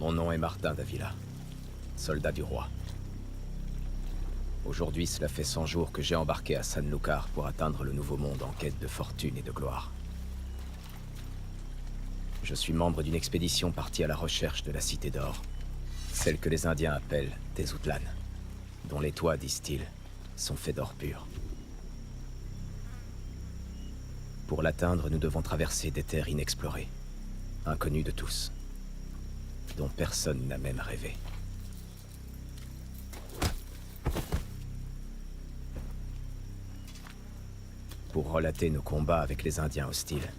Mon nom est Martin d'Avila, soldat du roi. Aujourd'hui, cela fait 100 jours que j'ai embarqué à Sanlúcar pour atteindre le Nouveau Monde en quête de fortune et de gloire. Je suis membre d'une expédition partie à la recherche de la Cité d'Or, celle que les Indiens appellent Tezutlan, dont les toits, disent-ils, sont faits d'or pur. Pour l'atteindre, nous devons traverser des terres inexplorées, inconnues de tous, dont personne n'a même rêvé. Pour relater nos combats avec les Indiens hostiles,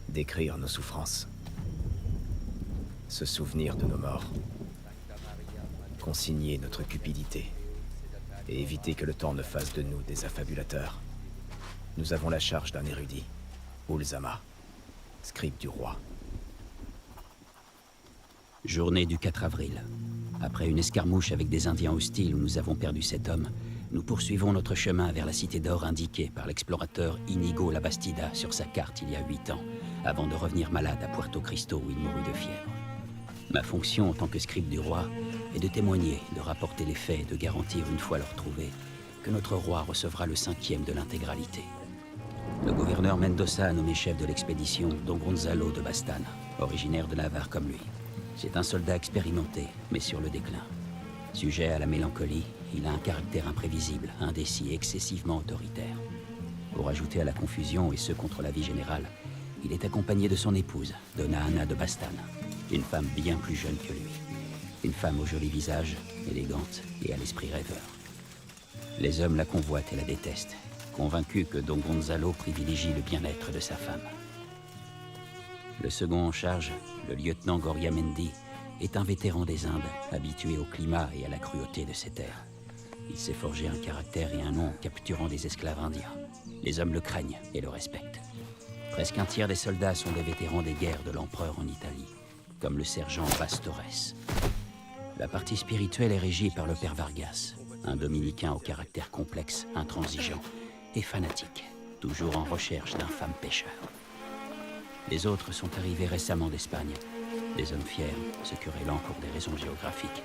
décrire nos souffrances, se souvenir de nos morts, consigner notre cupidité et éviter que le temps ne fasse de nous des affabulateurs. Nous avons la charge d'un érudit, Ulzama, scribe du roi. Journée du 4 avril. Après une escarmouche avec des Indiens hostiles où nous avons perdu 7 hommes, nous poursuivons notre chemin vers la Cité d'Or indiquée par l'explorateur Inigo Labastida sur sa carte il y a 8 ans, avant de revenir malade à Puerto Cristo où il mourut de fièvre. Ma fonction en tant que scribe du roi est de témoigner, de rapporter les faits et de garantir, une fois le retrouvé, que notre roi recevra le 5e de l'intégralité. Le gouverneur Mendoza a nommé chef de l'expédition Don Gonzalo de Bastana, originaire de Navarre comme lui. C'est un soldat expérimenté, mais sur le déclin. Sujet à la mélancolie, il a un caractère imprévisible, indécis et excessivement autoritaire. Pour ajouter à la confusion et ce contre la vie générale, il est accompagné de son épouse, Donna Anna de Bastana, une femme bien plus jeune que lui. Une femme au joli visage, élégante et à l'esprit rêveur. Les hommes la convoitent et la détestent, convaincus que Don Gonzalo privilégie le bien-être de sa femme. Le second en charge, le lieutenant Goriamendi, est un vétéran des Indes, habitué au climat et à la cruauté de ces terres. Il s'est forgé un caractère et un nom en capturant des esclaves indiens. Les hommes le craignent et le respectent. Presque un tiers des soldats sont des vétérans des guerres de l'empereur en Italie, comme le sergent Bastores. La partie spirituelle est régie par le père Vargas, un dominicain au caractère complexe, intransigeant et fanatique, toujours en recherche d'infâmes pécheurs. Les autres sont arrivés récemment d'Espagne, des hommes fiers, se querellant pour des raisons géographiques.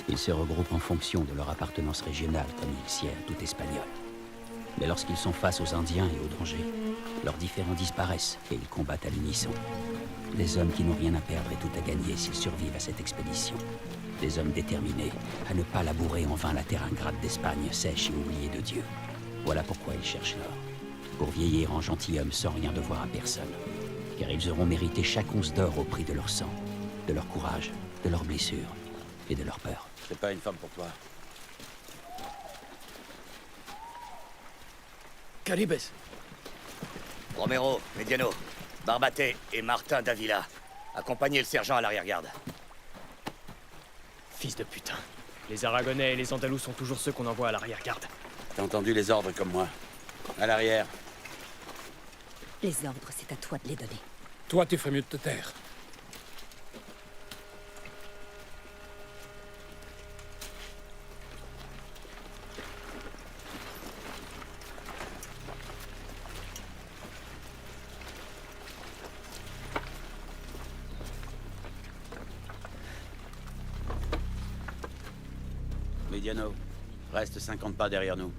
Ils se regroupent en fonction de leur appartenance régionale, comme il sied à tout Espagnol. Mais lorsqu'ils sont face aux Indiens et aux dangers, leurs différends disparaissent et ils combattent à l'unisson. Des hommes qui n'ont rien à perdre et tout à gagner s'ils survivent à cette expédition. Des hommes déterminés à ne pas labourer en vain la terre ingrate d'Espagne, sèche et oubliée de Dieu. Voilà pourquoi ils cherchent l'or. Pour vieillir en gentilshommes sans rien devoir à personne. Car ils auront mérité chaque once d'or au prix de leur sang, de leur courage, de leurs blessures et de leur peur. C'est pas une femme pour toi. Caribes, Romero, Mediano, Barbate et Martin Davila. Accompagnez le sergent à l'arrière-garde. Fils de putain. Les Aragonais et les Andalous sont toujours ceux qu'on envoie à l'arrière-garde. T'as entendu les ordres comme moi. À l'arrière. Les ordres, c'est à toi de les donner. Toi, tu ferais mieux de te taire. Mediano, reste 50 pas derrière nous.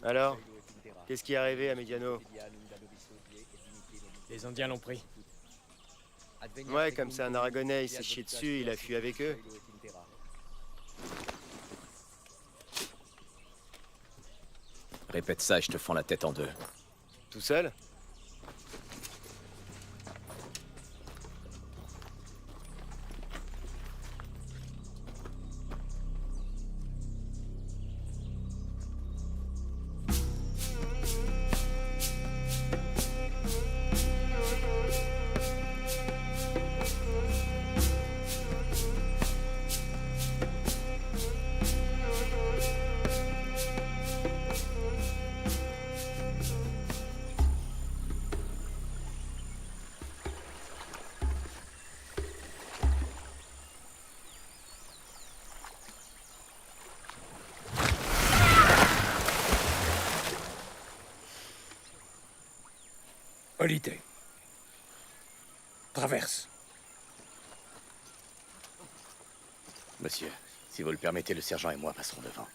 Alors, qu'est-ce qui est arrivé à Mediano? Les Indiens l'ont pris. Ouais, comme c'est un Aragonais, il s'est chié dessus, il a fui avec eux. Répète ça et je te fends la tête en deux. Tout seul? Olité. Traverse. Monsieur, si vous le permettez, le sergent et moi passerons devant.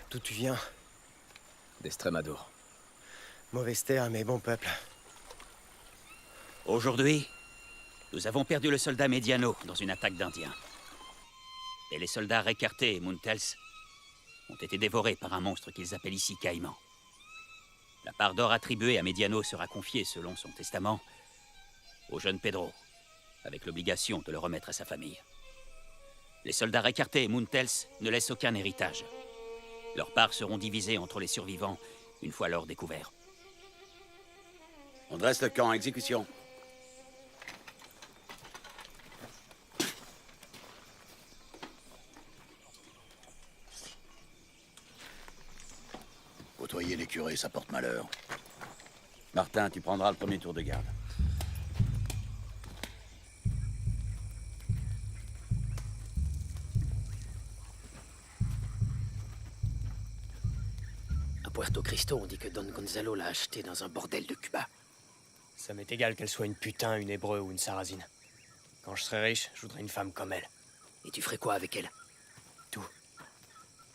D'où tu viens? D'Estrémadure. Mauvaise terre, mais bon peuple. Aujourd'hui, nous avons perdu le soldat Mediano dans une attaque d'Indiens. Et les soldats Recarte et Muntels ont été dévorés par un monstre qu'ils appellent ici Caïman. La part d'or attribuée à Mediano sera confiée, selon son testament, au jeune Pedro, avec l'obligation de le remettre à sa famille. Les soldats Recarte et Muntels ne laissent aucun héritage. Leurs parts seront divisées entre les survivants une fois l'or découvert. On dresse le camp, exécution. Côtoyer les curés, ça porte malheur. Martin, tu prendras le premier tour de garde. À Puerto Cristo, on dit que Don Gonzalo l'a acheté dans un bordel de Cuba. Ça m'est égal qu'elle soit une putain, une hébreu ou une sarrasine. Quand je serai riche, je voudrais une femme comme elle. Et tu ferais quoi avec elle? Tout.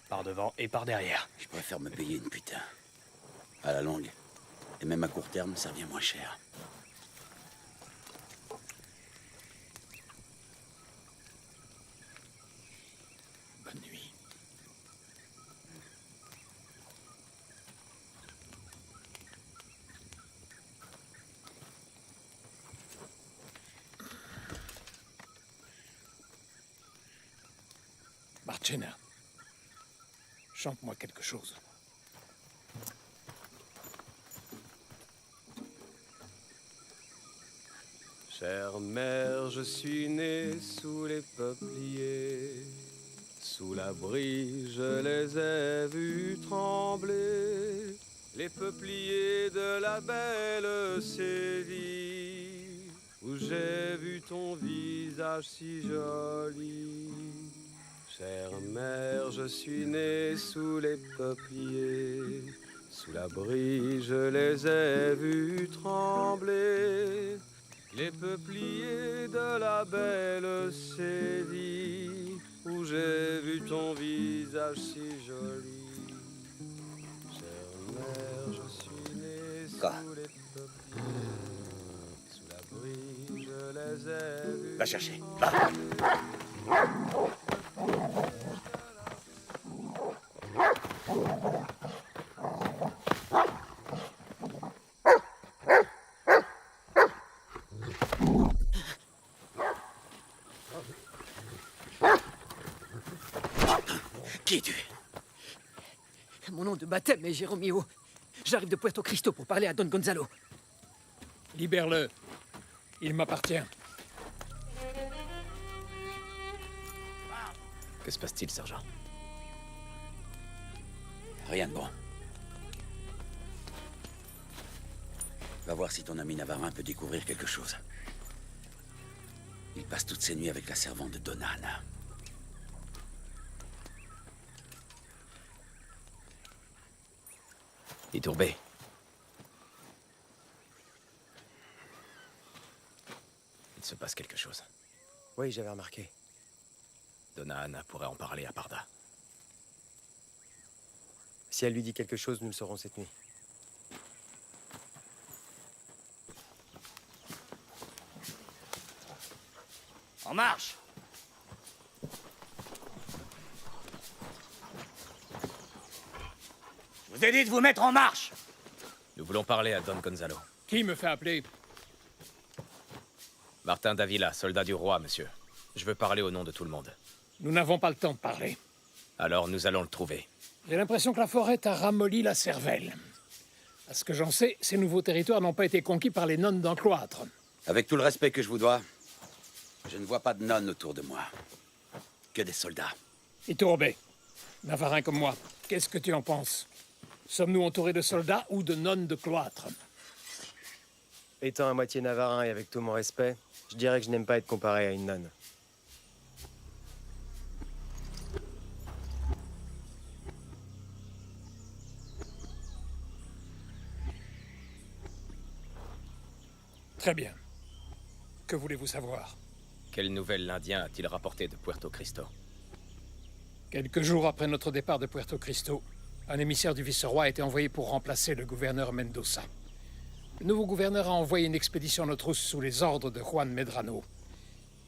Par devant et par derrière. Je préfère me payer une putain. À la longue. Et même à court terme, ça revient moins cher. Bonne nuit. Marchena, chante-moi quelque chose. Chère mère, je suis né sous les peupliers. Sous l'abri, je les ai vus trembler. Les peupliers de la belle Séville, où j'ai vu ton visage si joli. Chère mère, je suis né sous les peupliers. Sous l'abri, je les ai vus trembler. Les peupliers de la belle Séville, où j'ai vu ton visage si joli. Chère mère, je suis né sous les peupliers. Sous l'abri, je les ai vus. Va chercher, va. Qui es-tu? Mon nom de baptême est Jéromio. J'arrive de Puerto Cristo pour parler à Don Gonzalo. Libère-le. Il m'appartient. Que se passe-t-il, sergent? Rien de bon. Va voir si ton ami Navarin peut découvrir quelque chose. Il passe toutes ses nuits avec la servante de Donna Anna. Iturbé. Il se passe quelque chose. Oui, j'avais remarqué. Donna Anna pourrait en parler à Parda. Si elle lui dit quelque chose, nous le saurons cette nuit. En marche! Je vous ai dit de vous mettre en marche! Nous voulons parler à Don Gonzalo. Qui me fait appeler? Martin d'Avila, soldat du roi, monsieur. Je veux parler au nom de tout le monde. Nous n'avons pas le temps de parler. Alors nous allons le trouver. J'ai l'impression que la forêt t'a ramolli la cervelle. À ce que j'en sais, ces nouveaux territoires n'ont pas été conquis par les nonnes d'un cloître. Avec tout le respect que je vous dois, je ne vois pas de nonnes autour de moi. Que des soldats. Iturbé, Navarin comme moi, qu'est-ce que tu en penses? Sommes-nous entourés de soldats ou de nonnes de cloître? Étant à moitié navarin et avec tout mon respect, je dirais que je n'aime pas être comparé à une nonne. Très bien. Que voulez-vous savoir? Quelle nouvelle l'Indien a-t-il rapporté de Puerto Cristo? Quelques jours après notre départ de Puerto Cristo, un émissaire du vice-roi a été envoyé pour remplacer le gouverneur Mendoza. Le nouveau gouverneur a envoyé une expédition à notre trousse sous les ordres de Juan Medrano.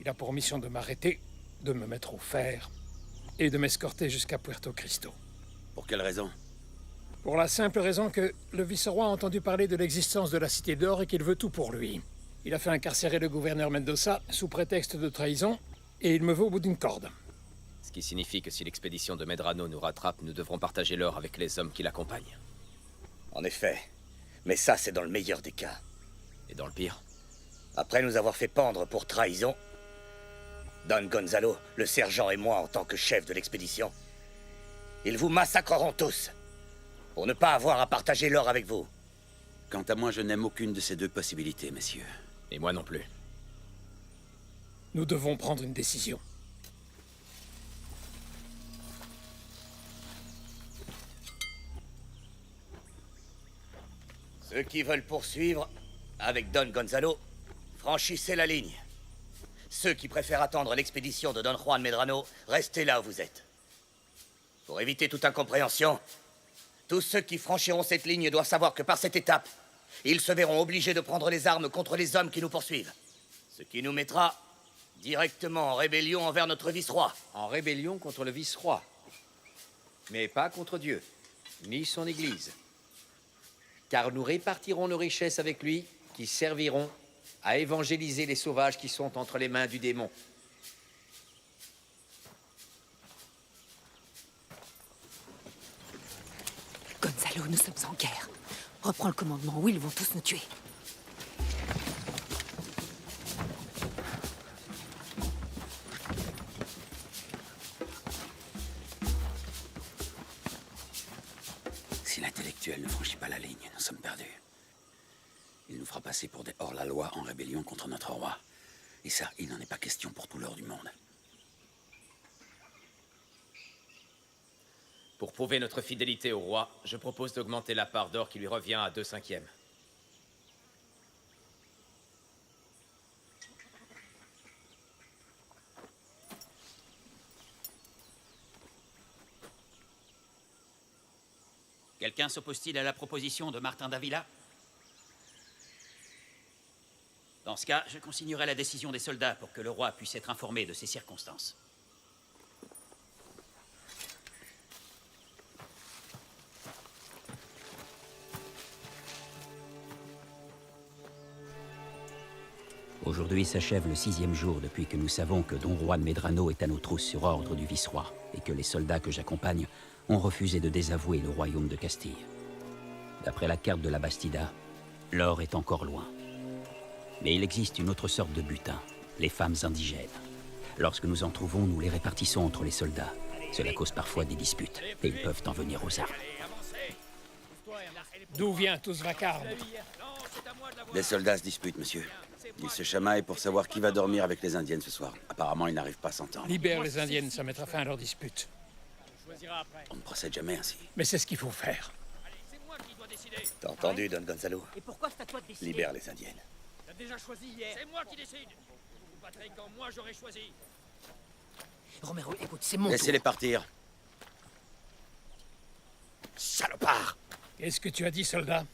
Il a pour mission de m'arrêter, de me mettre au fer et de m'escorter jusqu'à Puerto Cristo. Pour quelle raison? Pour la simple raison que le vice-roi a entendu parler de l'existence de la Cité d'Or et qu'il veut tout pour lui. Il a fait incarcérer le gouverneur Mendoza sous prétexte de trahison et il me veut au bout d'une corde. Ce qui signifie que si l'expédition de Medrano nous rattrape, nous devrons partager l'or avec les hommes qui l'accompagnent. En effet. Mais ça, c'est dans le meilleur des cas. Et dans le pire? Après nous avoir fait pendre pour trahison, Don Gonzalo, le sergent et moi en tant que chef de l'expédition, ils vous massacreront tous, pour ne pas avoir à partager l'or avec vous. Quant à moi, je n'aime aucune de ces deux possibilités, messieurs. Et moi non plus. Nous devons prendre une décision. Ceux qui veulent poursuivre avec Don Gonzalo, franchissez la ligne. Ceux qui préfèrent attendre l'expédition de Don Juan Medrano, restez là où vous êtes. Pour éviter toute incompréhension, tous ceux qui franchiront cette ligne doivent savoir que par cette étape, ils se verront obligés de prendre les armes contre les hommes qui nous poursuivent. Ce qui nous mettra directement en rébellion envers notre vice-roi. En rébellion contre le vice-roi. Mais pas contre Dieu, ni son Église. Car nous répartirons nos richesses avec lui, qui serviront à évangéliser les sauvages qui sont entre les mains du démon. Gonzalo, nous sommes en guerre. Reprends le commandement ou ils vont tous nous tuer. actuel ne franchit pas la ligne, nous sommes perdus. Il nous fera passer pour des hors-la-loi en rébellion contre notre roi. Et ça, il n'en est pas question pour tout l'or du monde. Pour prouver notre fidélité au roi, je propose d'augmenter la part d'or qui lui revient à 2/5. Quelqu'un s'oppose-t-il à la proposition de Martin d'Avila? Dans ce cas, je consignerai la décision des soldats pour que le roi puisse être informé de ces circonstances. Aujourd'hui s'achève le 6e jour depuis que nous savons que Don Juan Medrano est à nos trousses sur ordre du vice-roi et que les soldats que j'accompagne ont refusé de désavouer le royaume de Castille. D'après la carte de la Bastida, l'or est encore loin. Mais il existe une autre sorte de butin, les femmes indigènes. Lorsque nous en trouvons, nous les répartissons entre les soldats. Cela cause parfois des disputes, et ils peuvent en venir aux armes. D'où vient tout ce vacarme? Les soldats se disputent, monsieur. Ils se chamaillent pour savoir qui va dormir avec les Indiennes ce soir. Apparemment, ils n'arrivent pas à s'entendre. Libère les Indiennes, ça mettra fin à leur dispute. On ne procède jamais ainsi. Mais c'est ce qu'il faut faire. T'as entendu, Don Gonzalo? Et pourquoi c'est à toi de décider? Libère les Indiennes. T'as déjà choisi hier. C'est moi qui décide. Vous battrez quand moi j'aurai choisi. Romero, écoute, c'est mon Laissez-les tour. partir. Salopard! Qu'est-ce que tu as dit, soldat?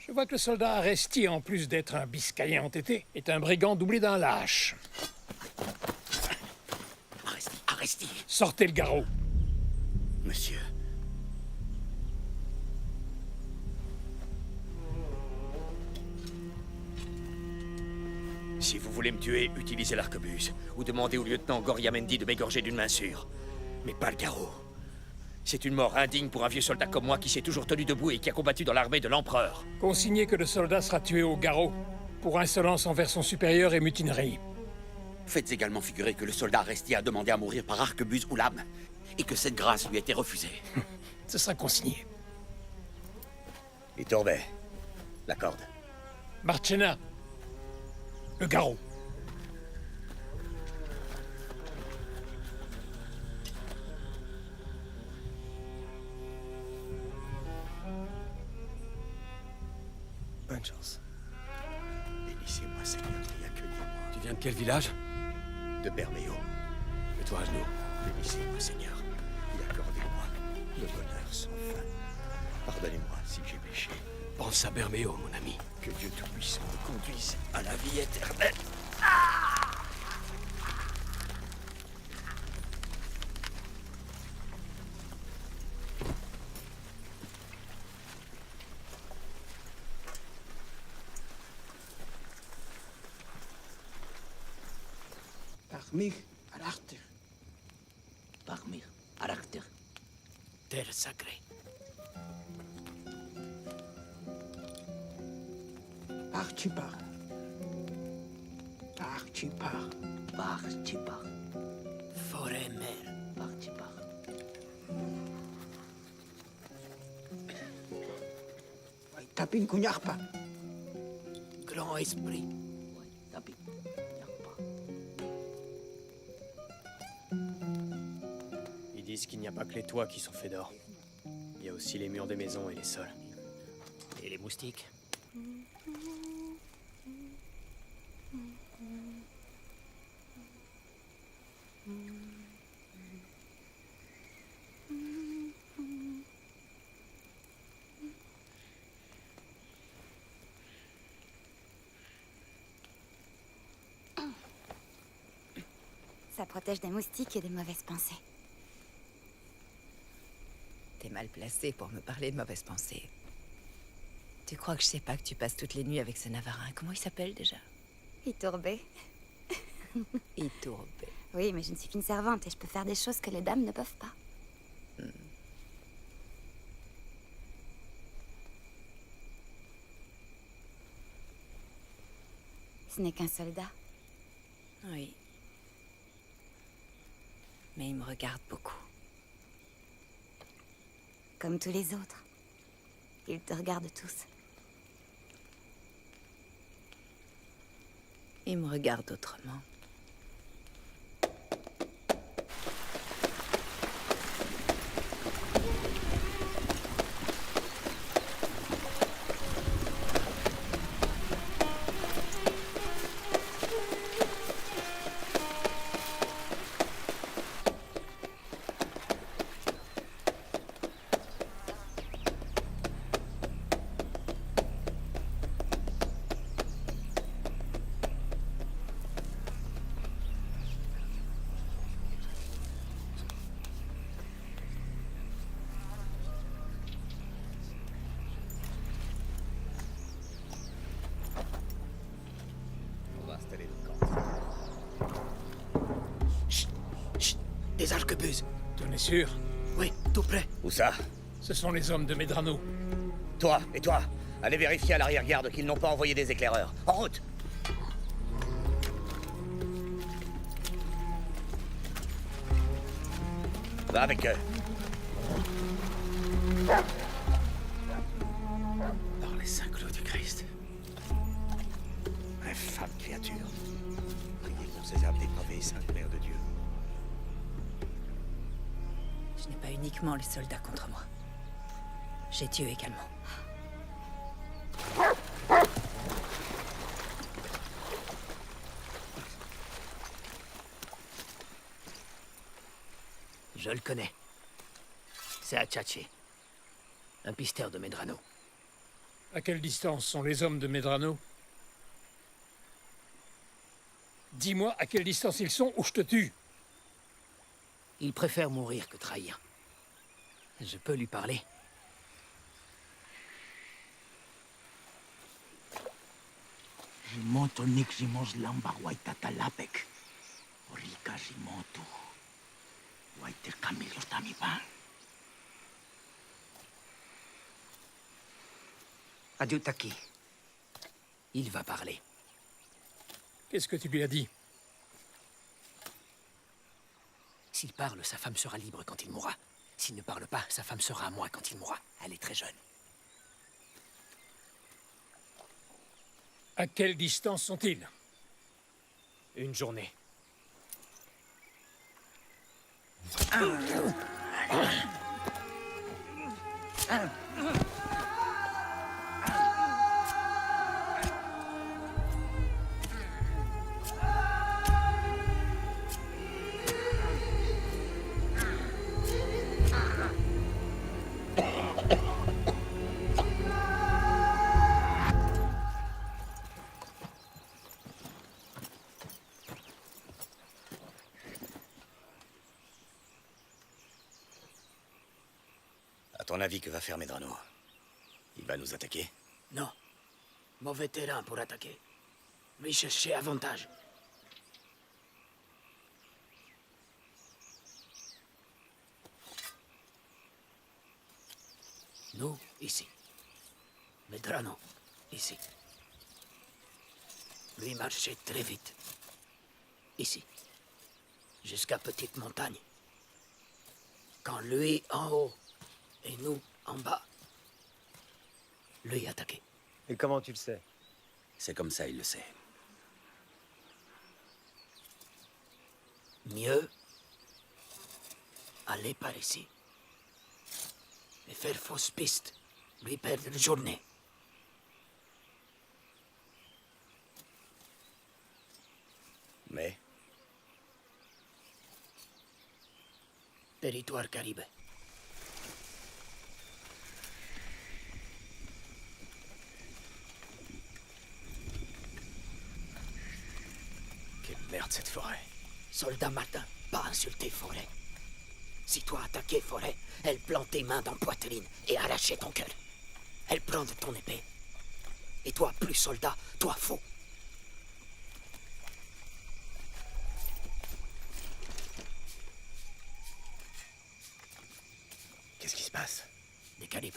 Je vois que le soldat Aresti, en plus d'être un Biscayen entêté, est un brigand doublé d'un lâche. Aresti! Sortez le garrot. Monsieur. Si vous voulez me tuer, utilisez l'arquebuse. Ou demandez au lieutenant Goriamendi de m'égorger d'une main sûre. Mais pas le garrot. C'est une mort indigne pour un vieux soldat comme moi qui s'est toujours tenu debout et qui a combattu dans l'armée de l'empereur. Consignez que le soldat sera tué au garrot pour insolence envers son supérieur et mutinerie. Faites également figurer que le soldat Aresti a demandé à mourir par arquebuse ou lame, et que cette grâce lui a été refusée. Ce sera consigné. Iturbey, la corde. Marchena, le garrot. Bonne chance. Bénissez-moi, Seigneur, il n'y a que dire moi. Tu viens de quel village? De Bermeo. Mets-toi à genoux. Bénissez-moi, Seigneur, et accordez-moi le bonheur sans fin. Pardonnez-moi si j'ai péché. Pense à Bermeo, mon ami. Que Dieu Tout-Puissant me conduise à la vie éternelle. Parmir Arachter. Parmir Arachter. Terre sacrée. Archipar. Archipar. Archipar. Forêt mère. Archipar. Tapin Kunyarpa. Grand esprit. Tapin Kunyarpa. Ils disent qu'il n'y a pas que les toits qui sont faits d'or. Il y a aussi les murs des maisons et les sols. Et les moustiques? Ça protège des moustiques et des mauvaises pensées. T'es mal placé pour me parler de mauvaises pensées. Tu crois que je sais pas que tu passes toutes les nuits avec ce Navarin? Comment il s'appelle déjà? Iturbey. Iturbey. Oui, mais je ne suis qu'une servante et je peux faire des choses que les dames ne peuvent pas. Ce n'est qu'un soldat. Oui. Mais il me regarde beaucoup. comme tous les autres. Ils te regardent tous. Ils me regardent autrement. On va installer le camp. Des arquebuses. T'en es sûr? Oui, tout près. Où ça? Ce sont les hommes de Medrano. Toi, et toi, allez vérifier à l'arrière-garde qu'ils n'ont pas envoyé des éclaireurs. En route! Va avec eux. Par les saints clous du Christ. Infâme créature. Priez pour ces âmes dépravées, Sainte Mère de Dieu. Je n'ai pas uniquement les soldats contre moi. J'ai Dieu également. Je le connais. C'est Achache. Un pisteur de Medrano. À quelle distance sont les hommes de Medrano? Dis-moi à quelle distance ils sont ou je te tue. Il préfère mourir que trahir. Je peux lui parler. Jimoto Niximos Lamba Waitatalapek. Orika Jimoto. Waiter Camillos Tamipa. Adieu Taki. Il va parler. Qu'est-ce que tu lui as dit? S'il parle, sa femme sera libre quand il mourra. S'il ne parle pas, sa femme sera à moi quand il mourra. Elle est très jeune. À quelle distance sont-ils? Une journée. À ton avis, que va faire Medrano? Il va nous attaquer? Non. Mauvais terrain pour attaquer. Lui chercher avantage. Nous, ici. Medrano, ici. Lui marchait très vite. Ici. Jusqu'à Petite Montagne. Quand lui en haut et nous en bas. Lui attaqué. Et comment tu le sais? C'est comme ça, il le sait. Mieux aller par ici. Et faire fausse piste. Lui perdre une journée. Mais Territoire caribe. Quelle merde cette forêt. Soldat Martin, pas insulter forêt. Si toi attaquais forêt, elle plante tes mains dans poitrine et arrachait ton cœur. Elle prend de ton épée. Et toi, plus soldat, toi faux. Qu'est-ce qui se passe? Des Caribes.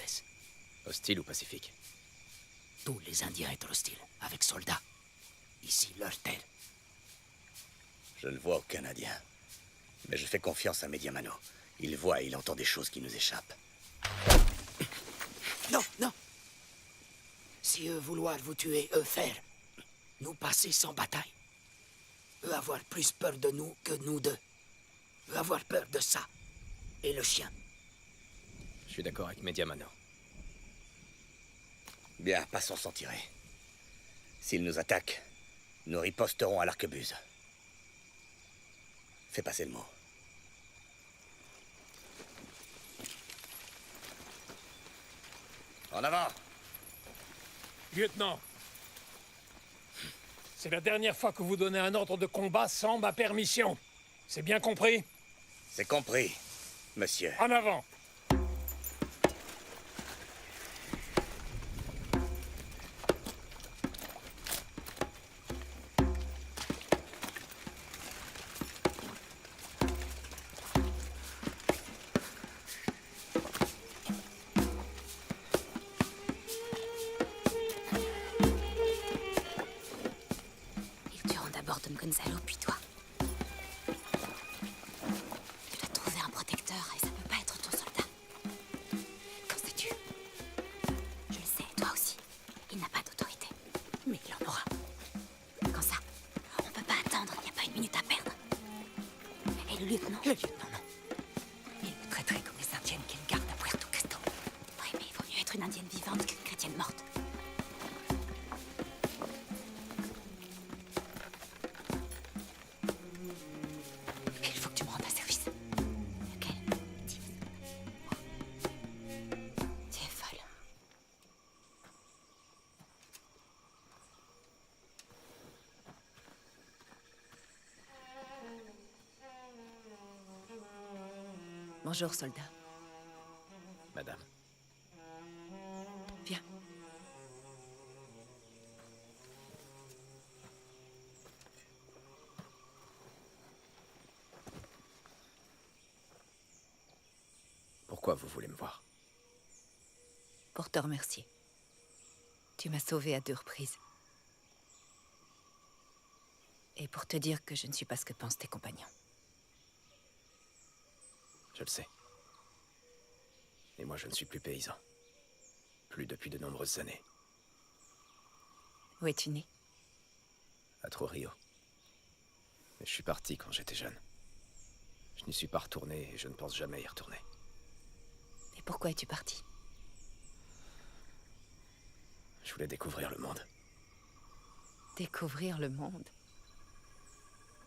Hostile ou pacifique? Tous les Indiens étaient hostiles, avec soldats. Ici, leur terre. je ne vois aucun Indien. Mais je fais confiance à Mediamano. Il voit et il entend des choses qui nous échappent. Non, non. Si eux vouloir vous tuer, eux faire. Nous passer sans bataille. Eux avoir plus peur de nous que nous d'eux. Eux avoir peur de ça. Et le chien. Je suis d'accord avec Mediamano. Bien, passons sans tirer. S'ils nous attaquent, nous riposterons à l'arquebuse. Fais passer le mot. En avant! Lieutenant, c'est la dernière fois que vous donnez un ordre de combat sans ma permission. C'est bien compris? C'est compris, monsieur. En avant! Ils tueront d'abord Don Gonzalo, puis toi. Tu dois trouver un protecteur et ça peut pas être ton soldat. Qu'en sais-tu? Je le sais, toi aussi. Il n'a pas d'autorité. Mais il en aura. Quand ça, on peut pas attendre, il n'y a pas une minute à perdre. Et le lieutenant? Le lieutenant, non. Il me traiterait comme les indiennes qu'il garde à Puerto Cristo. Oui, mais il vaut mieux être une indienne vivante qu'une chrétienne morte. Il faut que tu me rendes un service. Lequel? Tu es folle. Bonjour, soldat. Madame. Viens. Pourquoi vous voulez me voir? Pour te remercier. Tu m'as sauvé à 2 reprises. Et pour te dire que je ne suis pas ce que pensent tes compagnons. Je le sais. Et moi, je ne suis plus paysan. Plus depuis de nombreuses années. Où es-tu né? À Trujillo. Mais je suis parti quand j'étais jeune. Je n'y suis pas retourné et je ne pense jamais y retourner. Et pourquoi es-tu parti? Je voulais découvrir le monde. Découvrir le monde.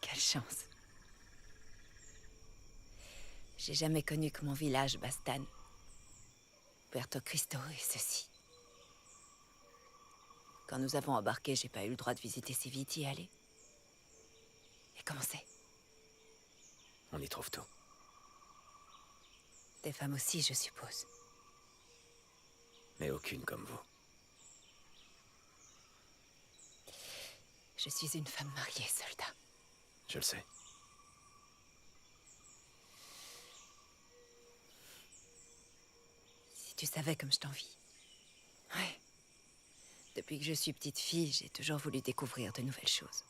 Quelle chance. J'ai jamais connu que mon village, Bastan. Puerto Cristo et ceci. Quand nous avons embarqué, j'ai pas eu le droit de visiter Civite y aller. Et comment c'est? On y trouve tout. Des femmes aussi, je suppose. Mais aucune comme vous. Je suis une femme mariée, soldat. Je le sais. Si tu savais comme je t'envie. Ouais. Depuis que je suis petite fille, j'ai toujours voulu découvrir de nouvelles choses.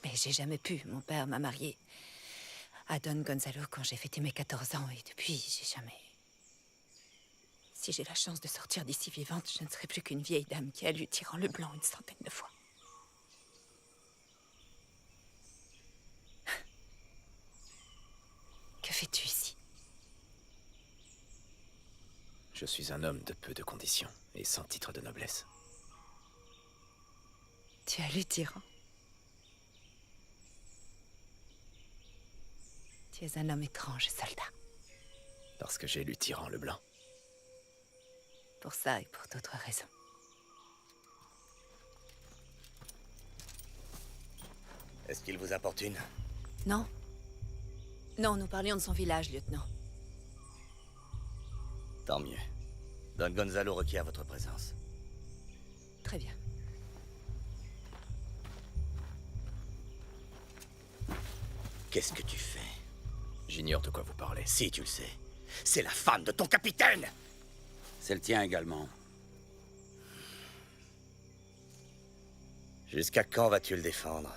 Mais j'ai jamais pu. Mon père m'a mariée à Don Gonzalo quand j'ai fêté mes 14 ans et depuis, j'ai jamais... Si j'ai la chance de sortir d'ici vivante, je ne serai plus qu'une vieille dame qui a lu Tirant le Blanc une centaine de fois. Que fais-tu ici? Je suis un homme de peu de conditions et sans titre de noblesse. Tu as lu Tirant? Tu es un homme étrange, soldat. Parce que j'ai lu Tirant le Blanc. Pour ça et pour d'autres raisons. Est-ce qu'il vous importune? Non. Non, nous parlions de son village, lieutenant. Tant mieux. Don Gonzalo requiert votre présence. Très bien. Qu'est-ce que tu fais? J'ignore de quoi vous parlez. Si, tu le sais. C'est la femme de ton capitaine! C'est le tien également. Jusqu'à quand vas-tu le défendre?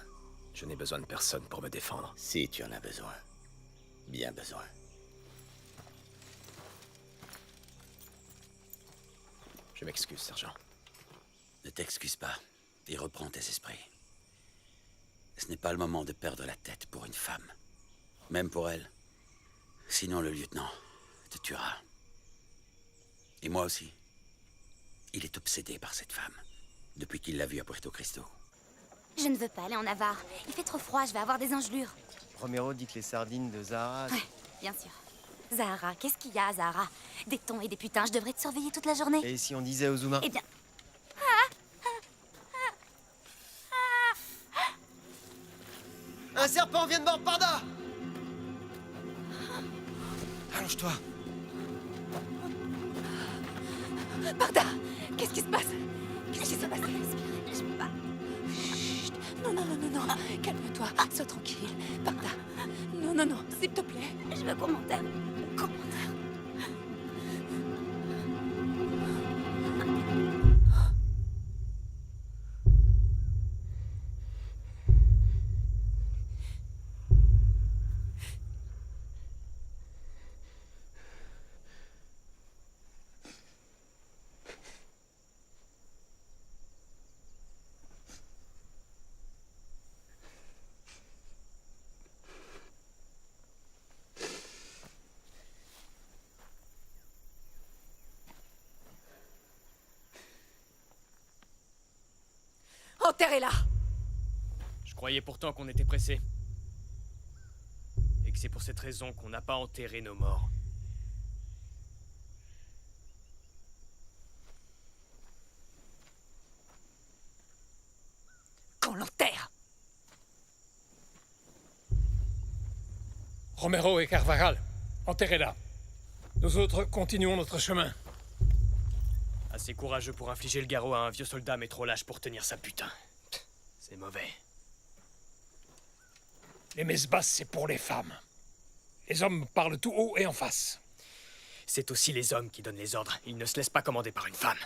Je n'ai besoin de personne pour me défendre. Si tu en as besoin. Bien besoin. Je m'excuse, sergent. Ne t'excuse pas et reprends tes esprits. Ce n'est pas le moment de perdre la tête pour une femme. Même pour elle. Sinon le lieutenant te tuera. Et moi aussi. Il est obsédé par cette femme. Depuis qu'il l'a vue à Puerto Cristo. Je ne veux pas aller en Navarre. Il fait trop froid, je vais avoir des engelures. Romero dit que les sardines de Zahara... Ouais, bien sûr. Zahara, qu'est-ce qu'il y a à Zahara? Des thons et des putains, je devrais te surveiller toute la journée. Et si on disait Ozuma? Eh bien... Un serpent vient de mordre Parda! Allonge-toi. Parda, qu'est-ce qui se passe? Qu'est-ce qui se passe? Je peux pas. Chut. Non, non, non, non, non. Calme-toi, sois tranquille. Parda. Non, non, non, s'il te plaît. Je veux commentaire. Enterrez-la! Je croyais pourtant qu'on était pressé. Et que c'est pour cette raison qu'on n'a pas enterré nos morts. Qu'on l'enterre! Romero et Carvajal, enterrez-la. Nous autres continuons notre chemin. Assez courageux pour infliger le garrot à un vieux soldat, mais trop lâche pour tenir sa putain. C'est mauvais. Les messes basses, c'est pour les femmes. Les hommes parlent tout haut et en face. C'est aussi les hommes qui donnent les ordres. Ils ne se laissent pas commander par une femme.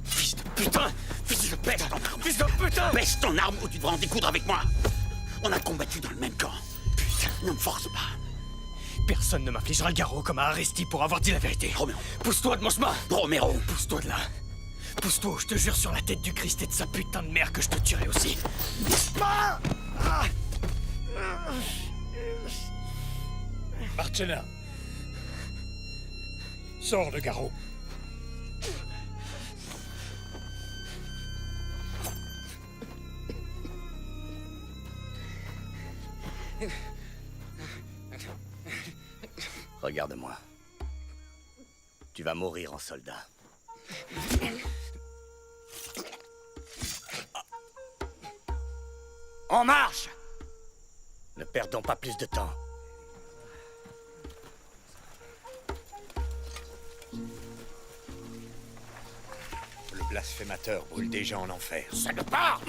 Fils de putain! Fils de pute! Fils de putain! Baisse ton arme ou tu devras en découdre avec moi. On a combattu dans le même camp. Putain, ne me force pas. Personne ne m'infligera le garrot comme à Aresti pour avoir dit la vérité. Romero. Pousse-toi de mon chemin! Romero. Pousse-toi de là. Pousse-toi ou je te jure sur la tête du Christ et de sa putain de mère que je te tuerai aussi. Marcena. Sors le garrot. Regarde-moi. Tu vas mourir en soldat. En marche! Ne perdons pas plus de temps. Le blasphémateur brûle déjà en enfer. Salopard!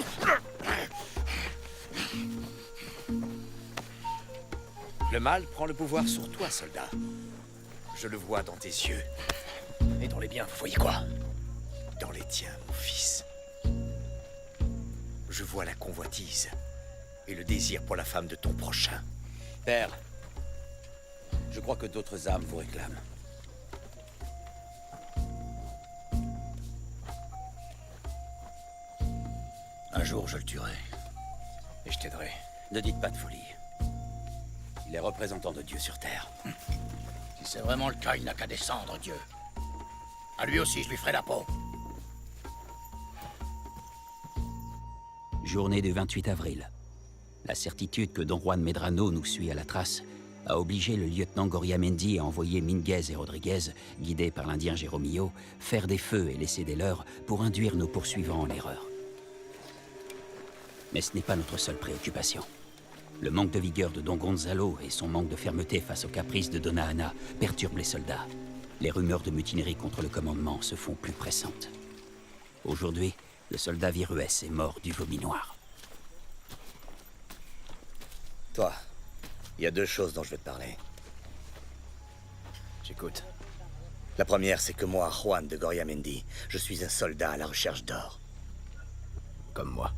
Le mal prend le pouvoir sur toi, soldat. Je le vois dans tes yeux. Et dans les biens, vous voyez quoi? Dans les tiens, mon fils. Je vois la convoitise et le désir pour la femme de ton prochain. Père, je crois que d'autres âmes vous réclament. Un jour, je le tuerai. Et je t'aiderai. Ne dites pas de folie. Il est représentant de Dieu sur Terre. Si c'est vraiment le cas, il n'a qu'à descendre, Dieu. À lui aussi, je lui ferai la peau. Journée du 28 avril. La certitude que Don Juan Medrano nous suit à la trace a obligé le lieutenant Goriamendi à envoyer Minguez et Rodriguez, guidés par l'Indien Jeromillo, faire des feux et laisser des leurs pour induire nos poursuivants en erreur. Mais ce n'est pas notre seule préoccupation. Le manque de vigueur de Don Gonzalo et son manque de fermeté face aux caprices de Donna Anna perturbent les soldats. Les rumeurs de mutinerie contre le commandement se font plus pressantes. Aujourd'hui, le soldat Virues est mort du vomi noir. Toi, il y a deux choses dont je veux te parler. J'écoute. La première, c'est que moi, Juan de Goriamendi, je suis un soldat à la recherche d'or. Comme moi.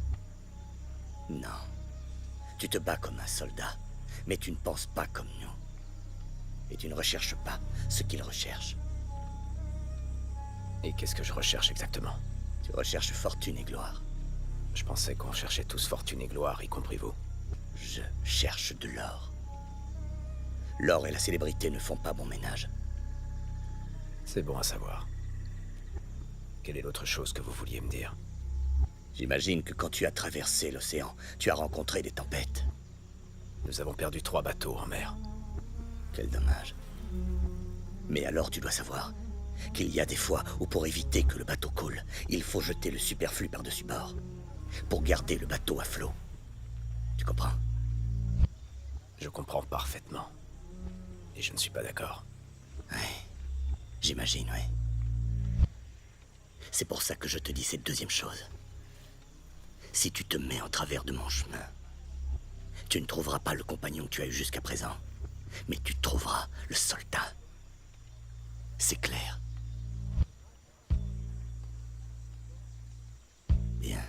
Non. Tu te bats comme un soldat, mais tu ne penses pas comme nous. Et tu ne recherches pas ce qu'ils recherchent. Et qu'est-ce que je recherche exactement? Tu recherches fortune et gloire. Je pensais qu'on cherchait tous fortune et gloire, y compris vous. Je cherche de l'or. L'or et la célébrité ne font pas bon ménage. C'est bon à savoir. Quelle est l'autre chose que vous vouliez me dire? J'imagine que quand tu as traversé l'océan, tu as rencontré des tempêtes. Nous avons perdu 3 bateaux en mer. Quel dommage. Mais alors tu dois savoir qu'il y a des fois où pour éviter que le bateau coule, il faut jeter le superflu par-dessus bord. Pour garder le bateau à flot. Tu comprends? Je comprends parfaitement. Et je ne suis pas d'accord. Ouais. J'imagine, ouais. C'est pour ça que je te dis cette deuxième chose. Si tu te mets en travers de mon chemin, tu ne trouveras pas le compagnon que tu as eu jusqu'à présent, mais tu trouveras le soldat. C'est clair. Bien.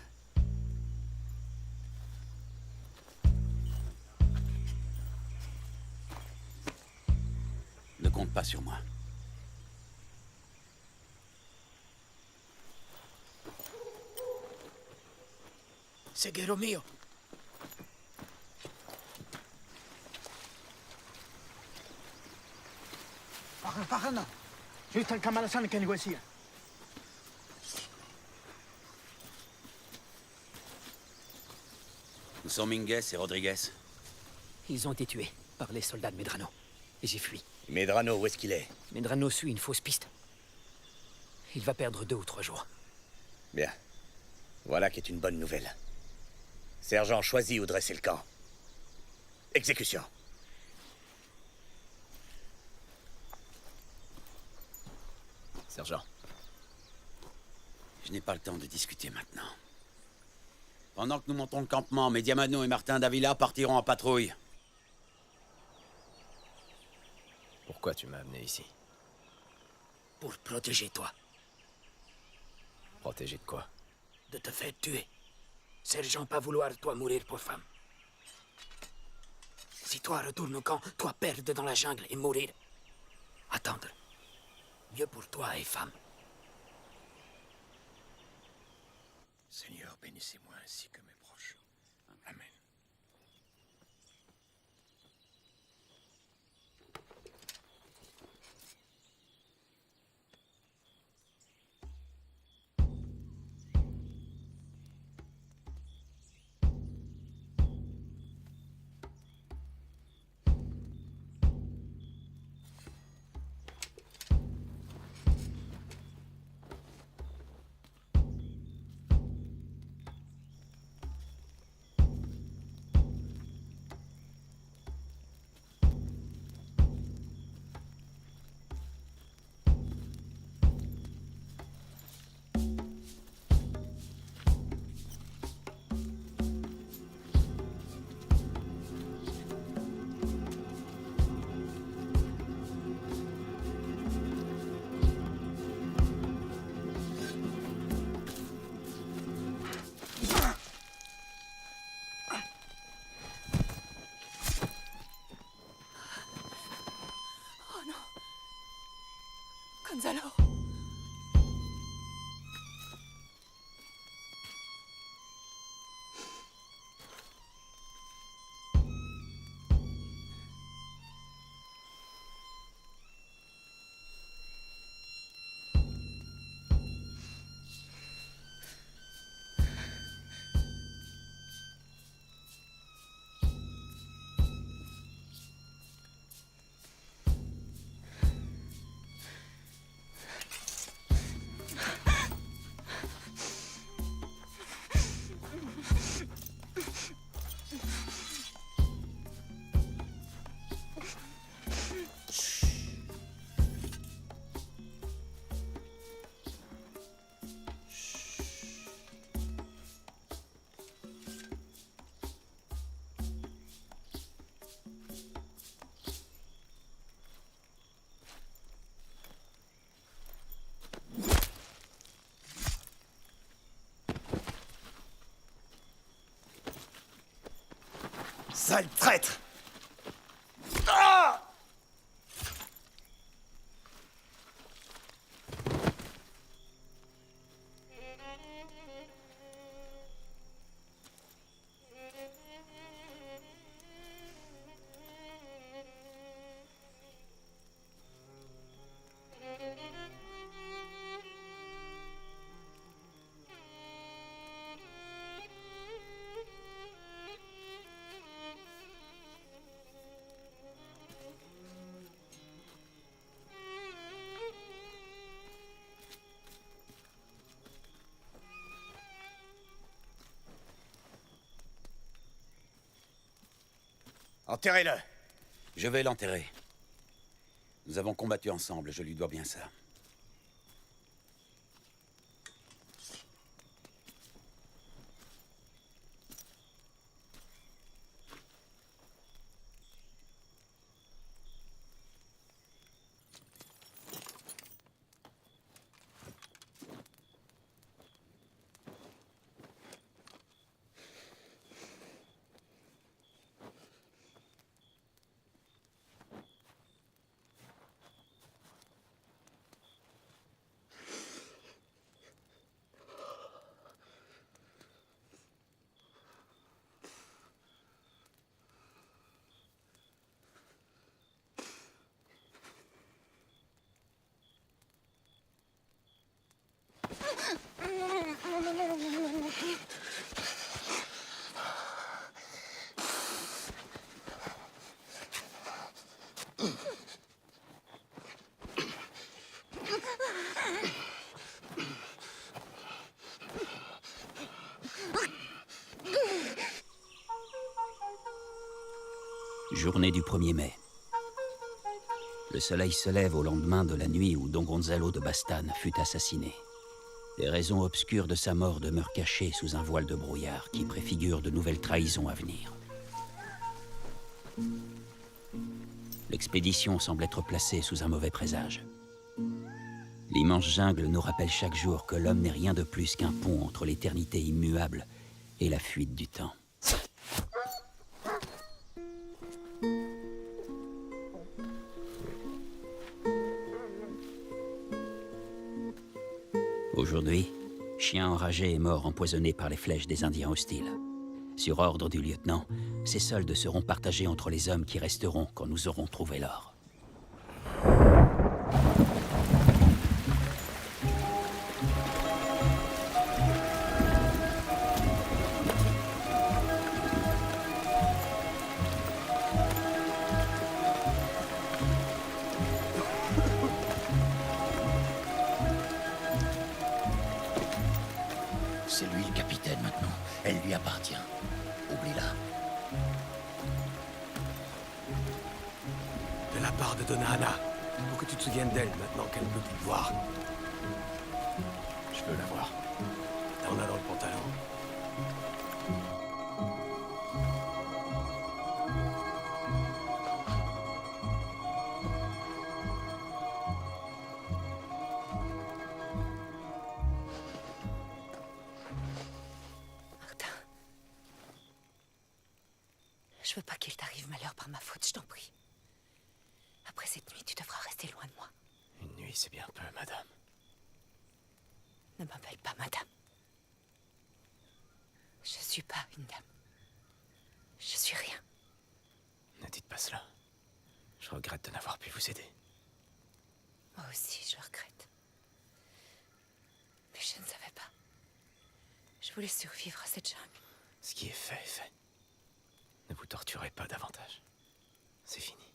Ne compte pas sur moi. Seguero mio. Parana. Juste el camarasan que negocia. Où sont Minguez et Rodriguez? Ils ont été tués par les soldats de Medrano. Et j'ai fui. Medrano, où est-ce qu'il est? Medrano suit une fausse piste. Il va perdre 2 ou 3 jours. Bien. Voilà qui est une bonne nouvelle. Sergent, choisis où dresser le camp. Exécution. Sergent. Je n'ai pas le temps de discuter maintenant. Pendant que nous montons le campement, Mediamano et Martin Davila partiront en patrouille. Pourquoi tu m'as amené ici? Pour protéger toi. Protéger de quoi? De te faire tuer. Sergent pas vouloir toi mourir pour femme. Si toi retourne au camp, toi perdre dans la jungle et mourir. Attendre. Mieux pour toi et femme. Seigneur, bénissez-moi ainsi que mes proches. Amen. Gonzalo. Sale traître! Enterrez-le. Je vais l'enterrer. Nous avons combattu ensemble, je lui dois bien ça. Journée du 1er mai. Le soleil se lève au lendemain de la nuit où Don Gonzalo de Bastane fut assassiné. Les raisons obscures de sa mort demeurent cachées sous un voile de brouillard qui préfigure de nouvelles trahisons à venir. L'expédition semble être placée sous un mauvais présage. L'immense jungle nous rappelle chaque jour que l'homme n'est rien de plus qu'un pont entre l'éternité immuable et la fuite du temps. Aujourd'hui, Chien enragé est mort empoisonné par les flèches des Indiens hostiles. Sur ordre du lieutenant, ses soldes seront partagés entre les hommes qui resteront quand nous aurons trouvé l'or. C'est lui le capitaine maintenant. Elle lui appartient. Oublie-la. De la part de Donna Anna. Faut que tu te souviennes d'elle maintenant qu'elle ne peut plus te voir. Je veux la voir. T'en as dans le pantalon. Martin. Je veux pas qu'il t'arrive malheur par ma faute, je t'en prie. Après cette nuit, tu devras rester loin de moi. Une nuit, c'est bien peu, madame. Ne m'appelle pas madame. Je suis pas une dame. Je suis rien. Ne dites pas cela. Je regrette de n'avoir pu vous aider. Moi aussi, je le regrette. Mais je ne savais pas. Je voulais survivre à cette jungle. Ce qui est fait est fait. Ne vous torturez pas davantage. C'est fini.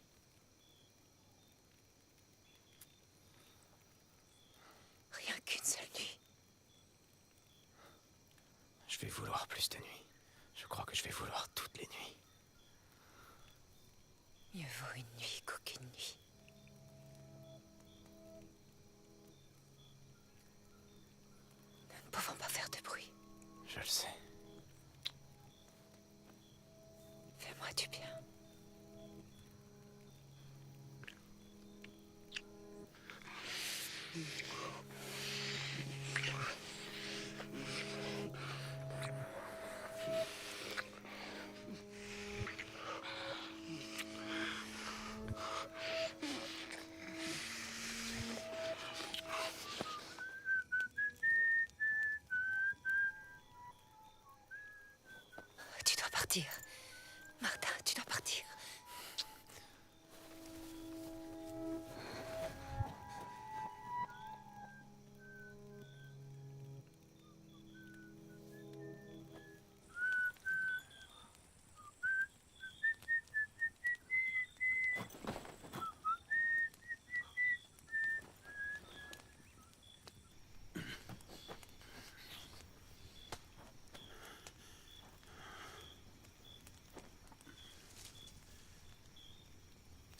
Rien qu'une seule nuit. Je vais vouloir plus de nuits. Je crois que je vais vouloir toutes les nuits. Mieux vaut une nuit qu'aucune nuit. Nous ne pouvons pas faire de bruit. Je le sais. Fais-moi du bien. Tu dois partir. Martin, tu dois partir.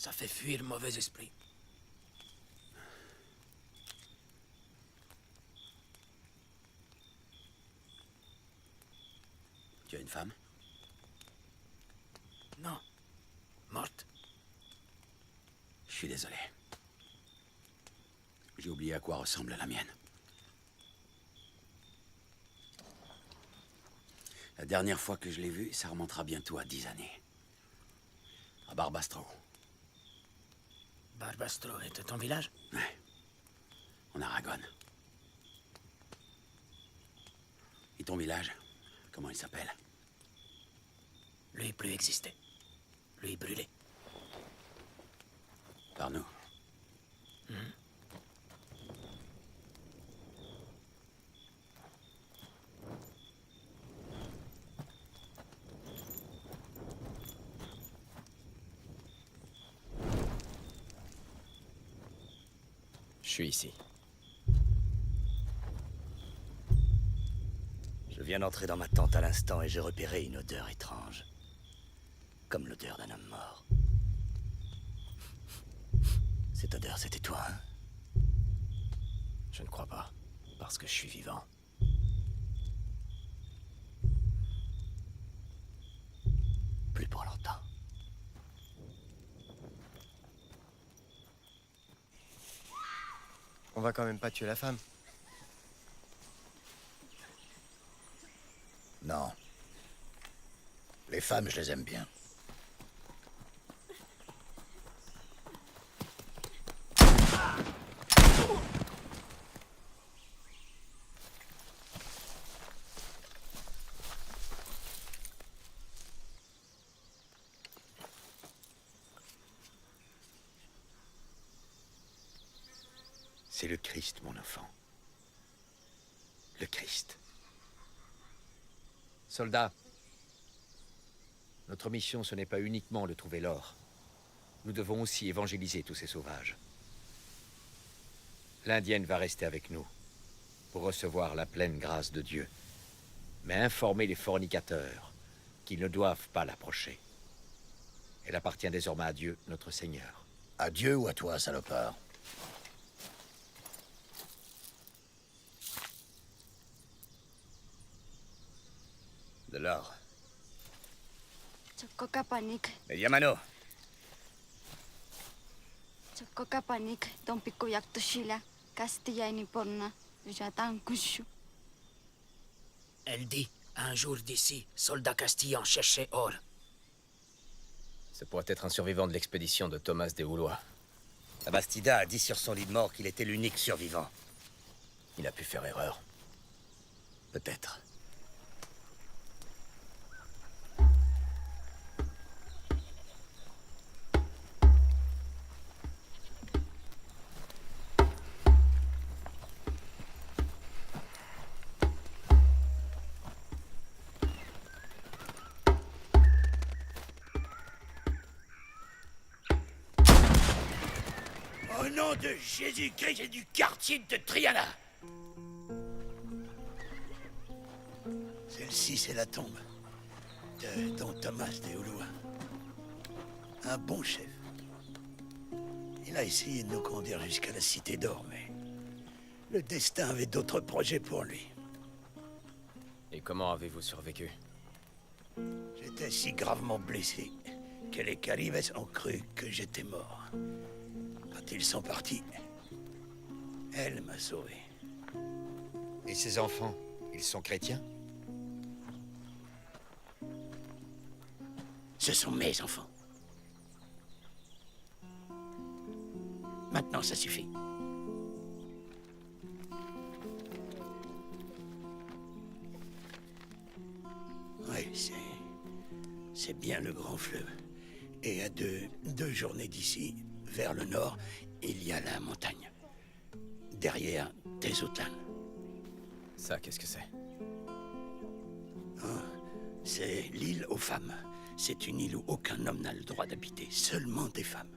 Ça fait fuir le mauvais esprit. Tu as une femme? Non. Morte. Je suis désolé. J'ai oublié à quoi ressemble la mienne. La dernière fois que je l'ai vue, ça remontera bientôt à 10 années. À Barbastro. Barbastro était ton village? Ouais. En Aragonne. Et ton village? Comment il s'appelle? Lui plus existé. Lui brûlé. Par nous. Je suis ici. Je viens d'entrer dans ma tente à l'instant et j'ai repéré une odeur étrange. Comme l'odeur d'un homme mort. Cette odeur, c'était toi, hein? Je ne crois pas, parce que je suis vivant. Plus pour longtemps. On va quand même pas tuer la femme. Non. Les femmes, je les aime bien. C'est le Christ, mon enfant. Le Christ. Soldats, notre mission, ce n'est pas uniquement de trouver l'or. Nous devons aussi évangéliser tous ces sauvages. L'Indienne va rester avec nous pour recevoir la pleine grâce de Dieu, mais informer les fornicateurs qu'ils ne doivent pas l'approcher. Elle appartient désormais à Dieu, notre Seigneur. À Dieu ou à toi, salopard? De l'or. Chococa panic. Yamano. Chococa panic. Tompico yaktoshila. Castilla ni porna. J'attends couche. Elle dit, un jour d'ici, soldats castillans cherchaient or. Ce pourrait être un survivant de l'expédition de Thomas des Houlois. La Bastida a dit sur son lit de mort qu'il était l'unique survivant. Il a pu faire erreur. Peut-être. Au nom de Jésus-Christ et du quartier de Triana! Celle-ci, c'est la tombe de Don Thomas des Houlois. Un bon chef. Il a essayé de nous conduire jusqu'à la Cité d'Or, mais le destin avait d'autres projets pour lui. Et comment avez-vous survécu? J'étais si gravement blessé que les Caribes ont cru que j'étais mort. Quand ils sont partis, elle m'a sauvé. Et ses enfants, ils sont chrétiens? Ce sont mes enfants. Maintenant, ça suffit. Oui, c'est bien le grand fleuve. Et à deux journées d'ici, vers le nord, il y a la montagne. Derrière Tezutlan. Ça, qu'est-ce que c'est? C'est l'île aux femmes. C'est une île où aucun homme n'a le droit d'habiter, seulement des femmes.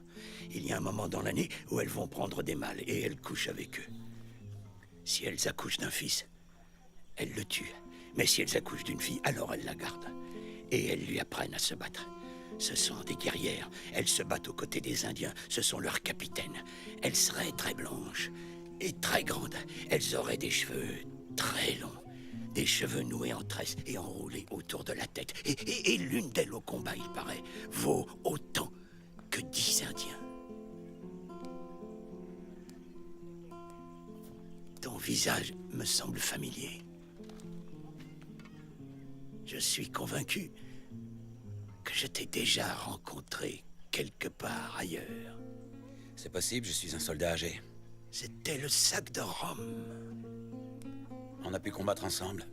Il y a un moment dans l'année où elles vont prendre des mâles et elles couchent avec eux. Si elles accouchent d'un fils, elles le tuent. Mais si elles accouchent d'une fille, alors elles la gardent. Et elles lui apprennent à se battre. Ce sont des guerrières. Elles se battent aux côtés des Indiens. Ce sont leurs capitaines. Elles seraient très blanches et très grandes. Elles auraient des cheveux très longs. Des cheveux noués en tresse et enroulés autour de la tête. Et l'une d'elles au combat, il paraît, vaut autant que 10 Indiens. Ton visage me semble familier. Je suis convaincu que je t'ai déjà rencontré quelque part ailleurs. C'est possible, je suis un soldat âgé. C'était le sac de Rome. On a pu combattre ensemble.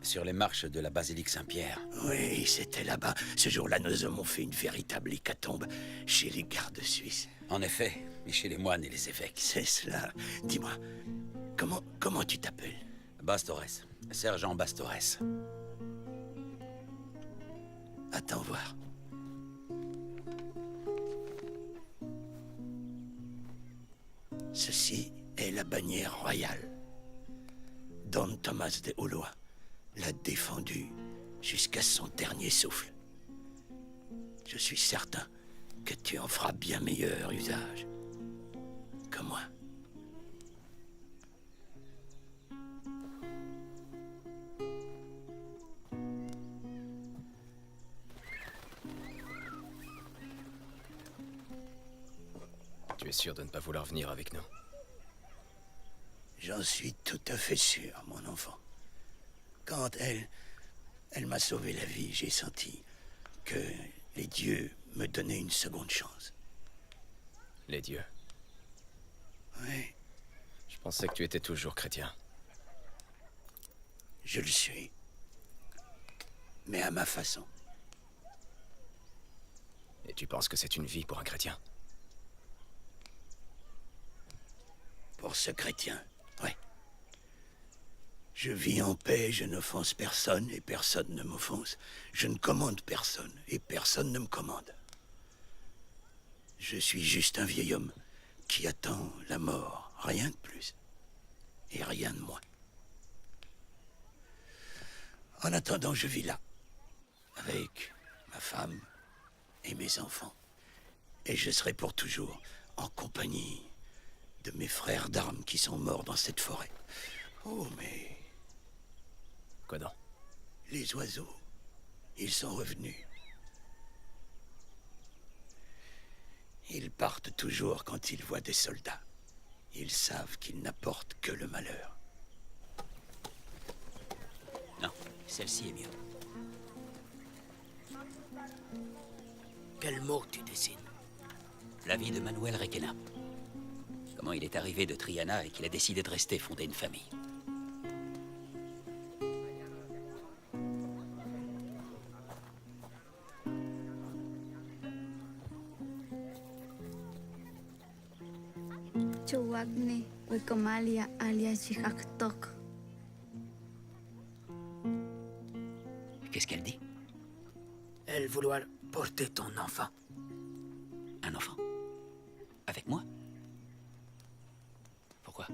Sur les marches de la basilique Saint-Pierre. Oui, c'était là-bas. Ce jour-là, nos hommes ont fait une véritable hécatombe chez les gardes suisses. En effet, mais chez les moines et les évêques. C'est cela. Dis-moi, comment tu t'appelles? Bastores. Sergent Bastores. Attends voir. Ceci est la bannière royale. Don Thomas de Ulloa l'a défendu jusqu'à son dernier souffle. Je suis certain que tu en feras bien meilleur usage que moi. Tu es sûr de ne pas vouloir venir avec nous? J'en suis tout à fait sûr, mon enfant. Quand elle m'a sauvé la vie, j'ai senti que les dieux me donnaient une seconde chance. Les dieux? Oui. Je pensais que tu étais toujours chrétien. Je le suis. Mais à ma façon. Et tu penses que c'est une vie pour un chrétien? Pour ce chrétien, oui. Je vis en paix, je n'offense personne et personne ne m'offense. Je ne commande personne et personne ne me commande. Je suis juste un vieil homme qui attend la mort, rien de plus et rien de moins. En attendant, je vis là, avec ma femme et mes enfants. Et je serai pour toujours en compagnie de mes frères d'armes qui sont morts dans cette forêt. Oh, mais... Quoi donc? Les oiseaux, ils sont revenus. Ils partent toujours quand ils voient des soldats. Ils savent qu'ils n'apportent que le malheur. Non, celle-ci est mieux. Quel mot tu dessines? La vie de Manuel Requena. Comment il est arrivé de Triana et qu'il a décidé de rester fonder une famille. Chuakne, Wikomalia, alias Chihaktok. Qu'est-ce qu'elle dit? Elle vouloir porter ton enfant. Un enfant? Avec moi? Pourquoi?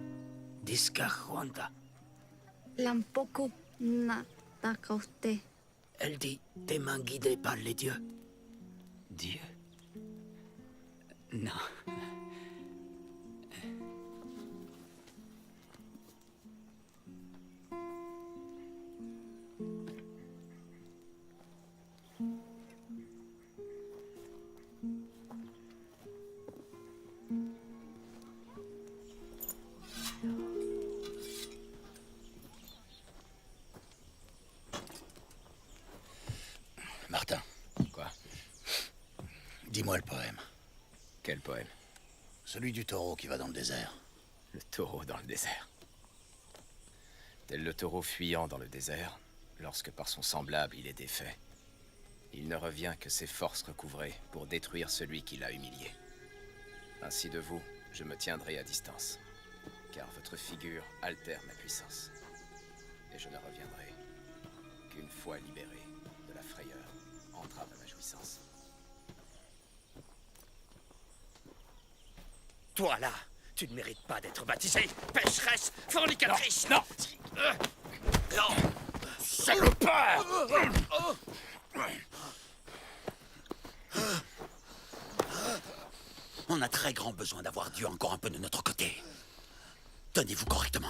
Disca Juanda. Lampoku na takaute. Elle dit tes mains guidées par les dieux. Dieu? Non. Martin. Quoi? Dis-moi le poème. Quel poème? Celui du taureau qui va dans le désert. Le taureau dans le désert. Tel le taureau fuyant dans le désert, lorsque par son semblable il est défait, il ne revient que ses forces recouvrées pour détruire celui qui l'a humilié. Ainsi de vous, je me tiendrai à distance, car votre figure altère ma puissance. Et je ne reviendrai qu'une fois libéré de la frayeur, entrave à ma jouissance. Toi là, tu ne mérites pas d'être baptisée, pécheresse, fornicatrice. Non. Non. Salopard. On a très grand besoin d'avoir Dieu encore un peu de notre côté. Tenez-vous correctement.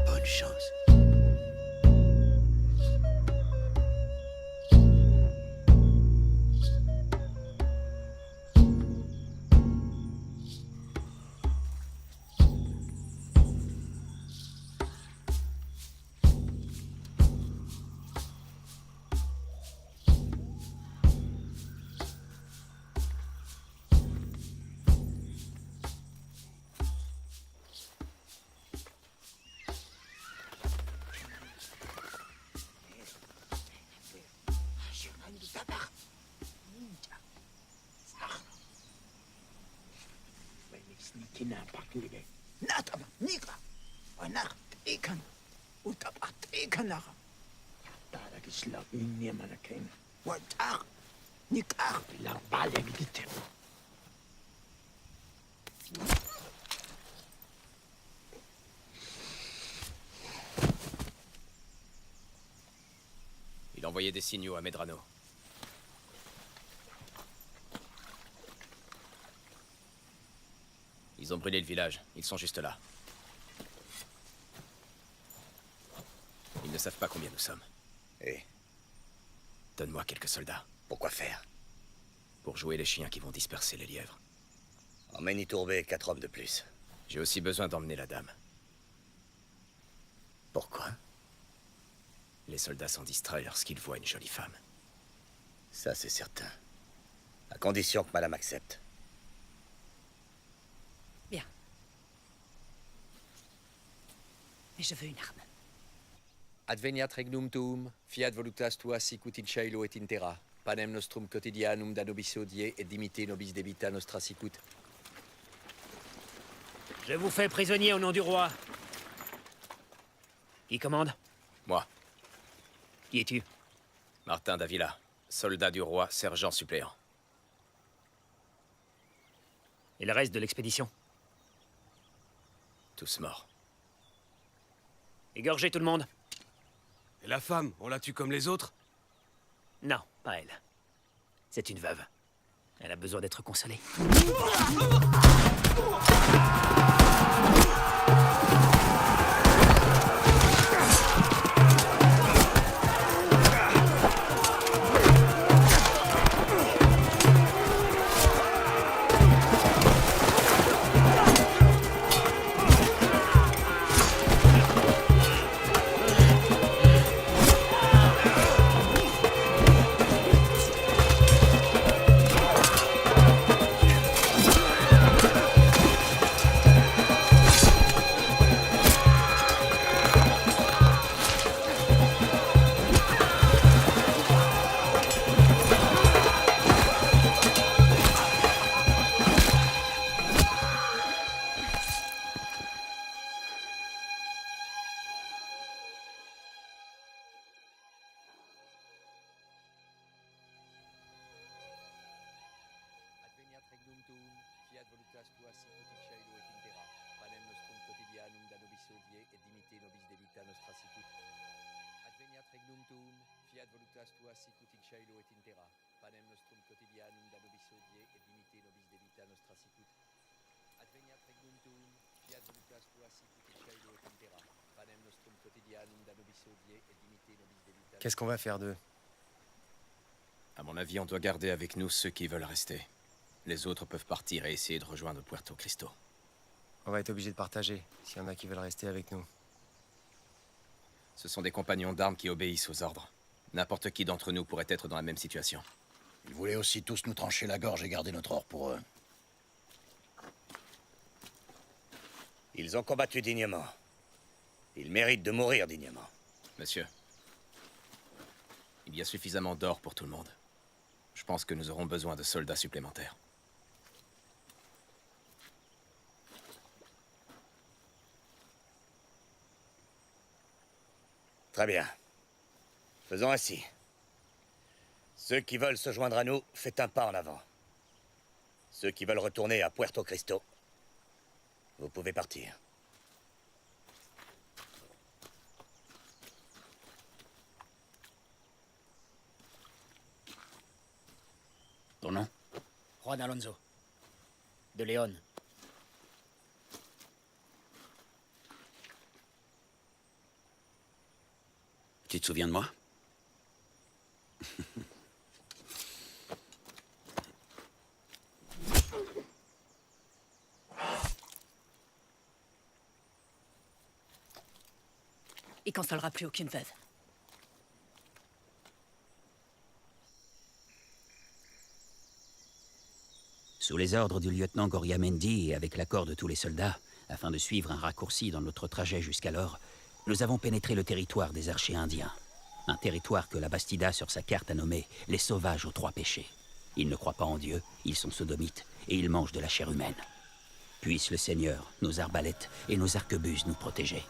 Bonne chance. Kinapakile. Natama, Nika. Anak, ikan. Utapat, ikan. Tarakisla, Niamanakin. Watak. Nikak, la baleg gitem. Il envoyait des signaux à Medrano. Ils ont brûlé le village. Ils sont juste là. Ils ne savent pas combien nous sommes. Et donne-moi quelques soldats. Pourquoi faire? Pour jouer les chiens qui vont disperser les lièvres. Emmène Iturbé 4 hommes de plus. J'ai aussi besoin d'emmener la dame. Pourquoi? Les soldats sont distraits lorsqu'ils voient une jolie femme. Ça, c'est certain. À condition que madame accepte. Bien. Mais je veux une arme. Adveniat regnum tuum, fiat voluptas tua sicut in caelo et in terra. Panem nostrum quotidianum da nobis hodie et dimite nobis debita nostra sicut. Je vous fais prisonnier au nom du roi. Qui commande? Moi, Qui es-tu? Martin d'Avila, soldat du roi, sergent suppléant. Et le reste de l'expédition? Tous morts. Égorgez tout le monde? Et la femme, on la tue comme les autres? Non, pas elle. C'est une veuve. Elle a besoin d'être consolée. Qu'est-ce qu'on va faire d'eux? À mon avis, on doit garder avec nous ceux qui veulent rester. Les autres peuvent partir et essayer de rejoindre Puerto Cristo. On va être obligé de partager, s'il y en a qui veulent rester avec nous. Ce sont des compagnons d'armes qui obéissent aux ordres. N'importe qui d'entre nous pourrait être dans la même situation. Ils voulaient aussi tous nous trancher la gorge et garder notre or pour eux. Ils ont combattu dignement. Ils méritent de mourir dignement. Monsieur, il y a suffisamment d'or pour tout le monde. Je pense que nous aurons besoin de soldats supplémentaires. Très bien. Faisons ainsi. Ceux qui veulent se joindre à nous, faites un pas en avant. Ceux qui veulent retourner à Puerto Cristo, vous pouvez partir. Ton nom? Juan Alonso. De Léon. Tu te souviens de moi? Il consolera plus aucune veuve. Sous les ordres du lieutenant Goriamendi et avec l'accord de tous les soldats, afin de suivre un raccourci dans notre trajet jusqu'alors, nous avons pénétré le territoire des archers indiens. Un territoire que la Bastida sur sa carte a nommé « les sauvages aux 3 péchés ». Ils ne croient pas en Dieu, ils sont sodomites, et ils mangent de la chair humaine. Puisse le Seigneur, nos arbalètes et nos arquebuses nous protéger.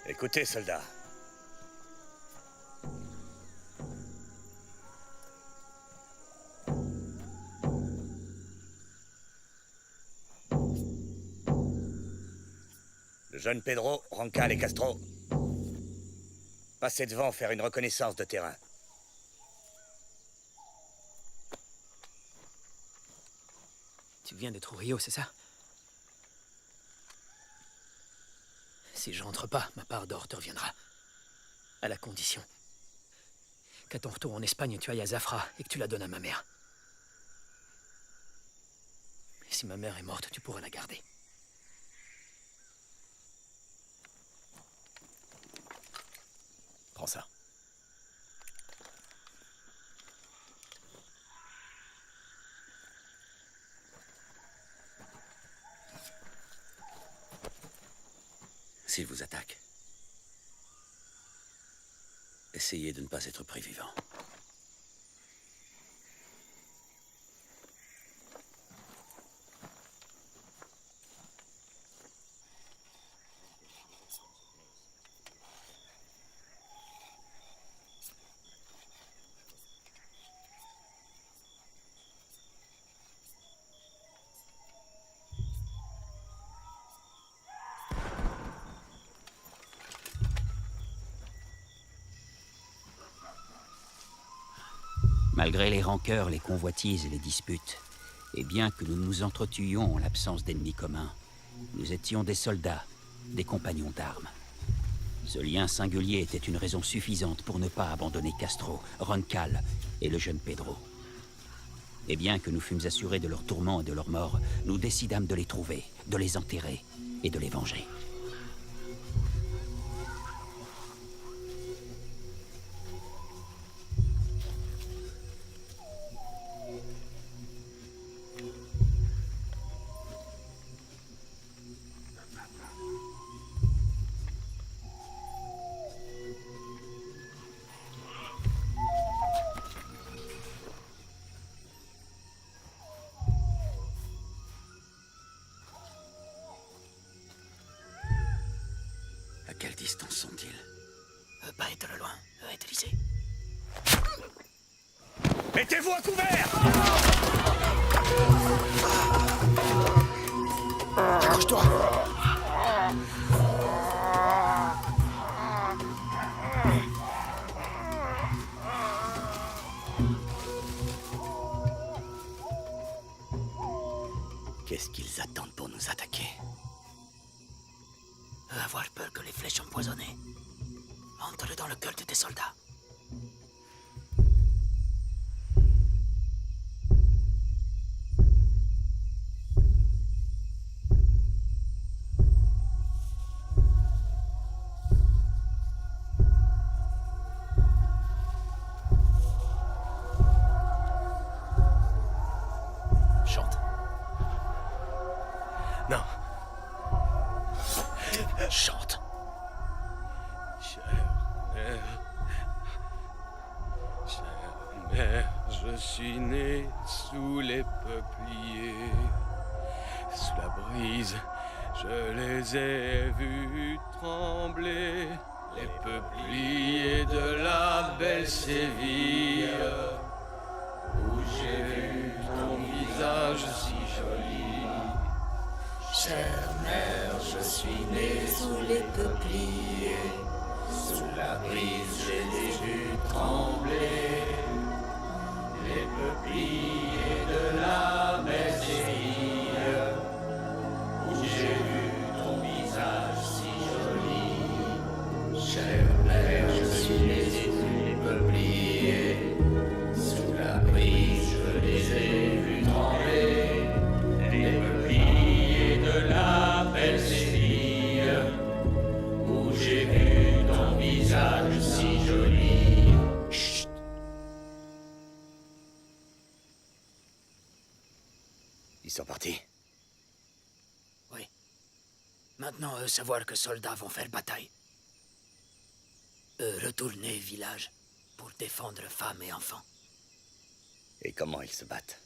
Écoutez, soldats. Le jeune Pedro, Roncal et Castro, passez devant faire une reconnaissance de terrain. Tu viens de Trujillo, c'est ça? Si je rentre pas, ma part d'or te reviendra. À la condition qu'à ton retour en Espagne, tu ailles à Zafra et que tu la donnes à ma mère. Et si ma mère est morte, tu pourras la garder. Prends ça. S'il vous attaque, essayez de ne pas être pris vivant. Malgré les rancœurs, les convoitises et les disputes, et bien que nous nous entretuions en l'absence d'ennemis communs, nous étions des soldats, des compagnons d'armes. Ce lien singulier était une raison suffisante pour ne pas abandonner Castro, Roncal et le jeune Pedro. Et bien que nous fûmes assurés de leur tourment et de leur mort, nous décidâmes de les trouver, de les enterrer et de les venger. À quelle distance sont-ils? Pas être loin, être lycée. Mettez-vous à couvert! Accroche-toi! Qu'est-ce qu'ils attendent pour nous attaquer? Avoir peur que les flèches empoisonnées entrent dans le cœur de tes soldats. Non. Chante. Chère mère, je suis né sous les peupliers. Sous la brise, je les ai vus trembler. Les peupliers de la belle Séville, où j'ai vu ton visage si joli. Chère mère, je suis né sous les peupliers. Sous la brise, j'ai les vus trembler. Les peupliers de la belle Séville, où j'ai vu ton visage si joli. Chère mère, je suis né sous les peupliers. Sous la brise, je les ai vus trembler. Les peupliers de la belle Séville, où j'ai vu ton visage si joli. Chut. Ils sont partis. Oui. Maintenant, eux savoir que soldats vont faire bataille. Eux retourner au village pour défendre femmes et enfants. Et comment ils se battent?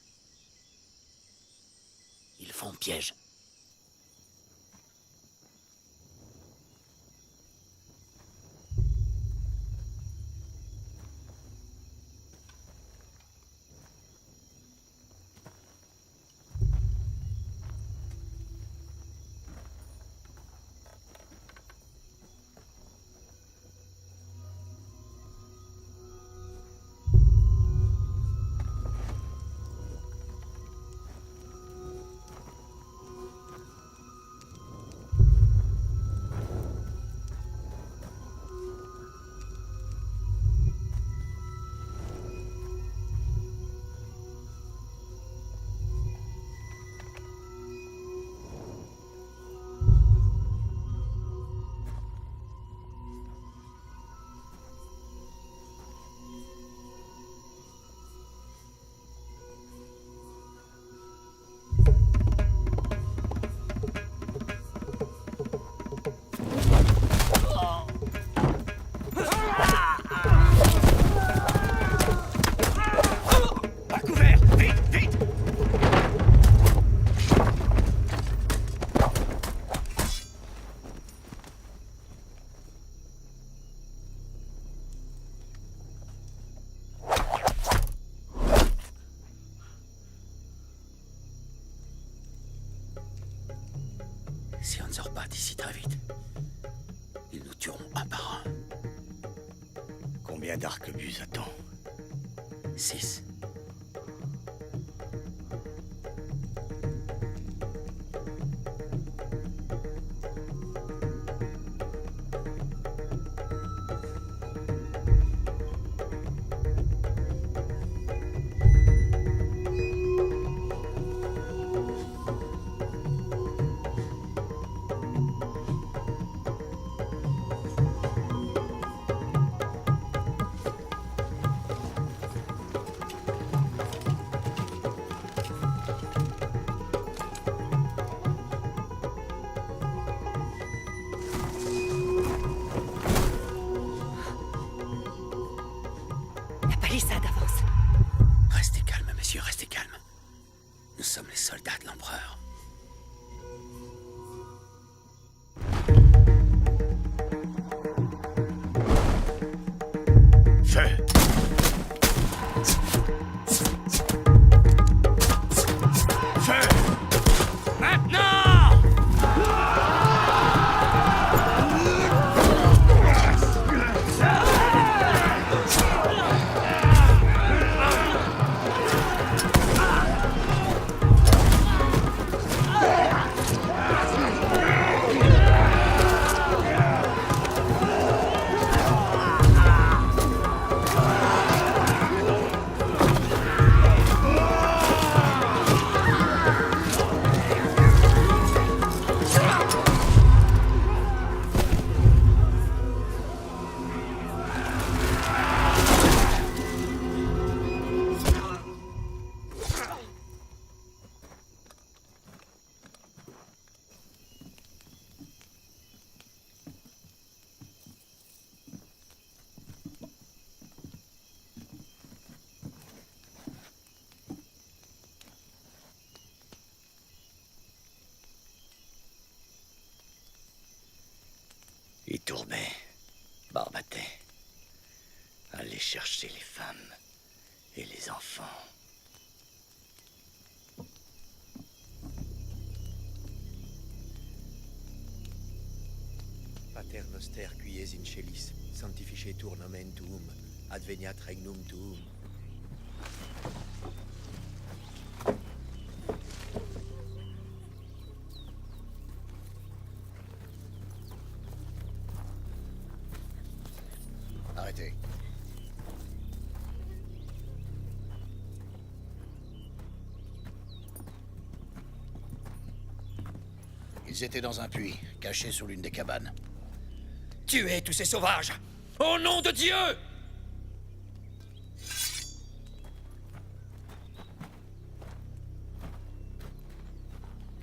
Ils font piège. Si on ne sort pas d'ici très vite, ils nous tueront un par un. Combien d'arquebuses a-t-on? 6. La palissade avance. Restez calme, messieurs, restez calme. Nous sommes les soldats de l'empereur. Feu! Feu! Maintenant! chercher les femmes et les enfants. Pater noster qui es in celis, sanctificetur nomen tuum, adveniat regnum tuum. Arrêtez. Ils étaient dans un puits, cachés sous l'une des cabanes. Tuez tous ces sauvages! Au nom de Dieu!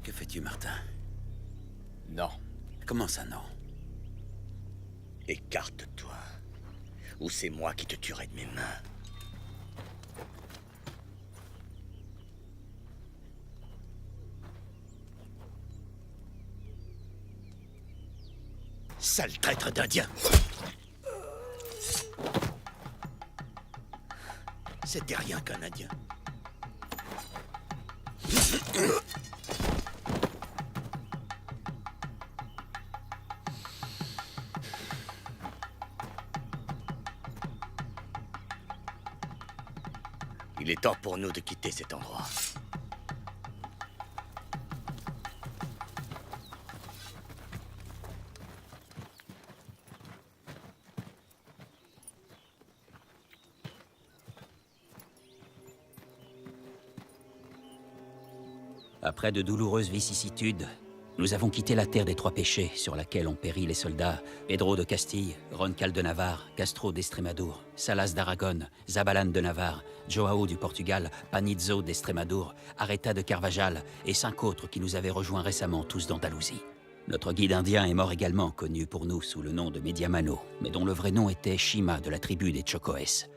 Que fais-tu, Martin? Non. Comment ça, non? Écarte-toi, ou c'est moi qui te tuerai de mes mains. Sale traître d'Indien! C'était rien qu'un Indien. Il est temps pour nous de quitter cet endroit. Après de douloureuses vicissitudes, nous avons quitté la terre des trois péchés sur laquelle ont péri les soldats Pedro de Castille, Roncal de Navarre, Castro d'Estrémadour, Salas d'Aragon, Zabalan de Navarre, Joao du Portugal, Panizzo d'Estrémadour, Areta de Carvajal et 5 autres qui nous avaient rejoints récemment, tous d'Andalousie. Notre guide indien est mort également, connu pour nous sous le nom de Mediamano, mais dont le vrai nom était Shima de la tribu des Chocoes.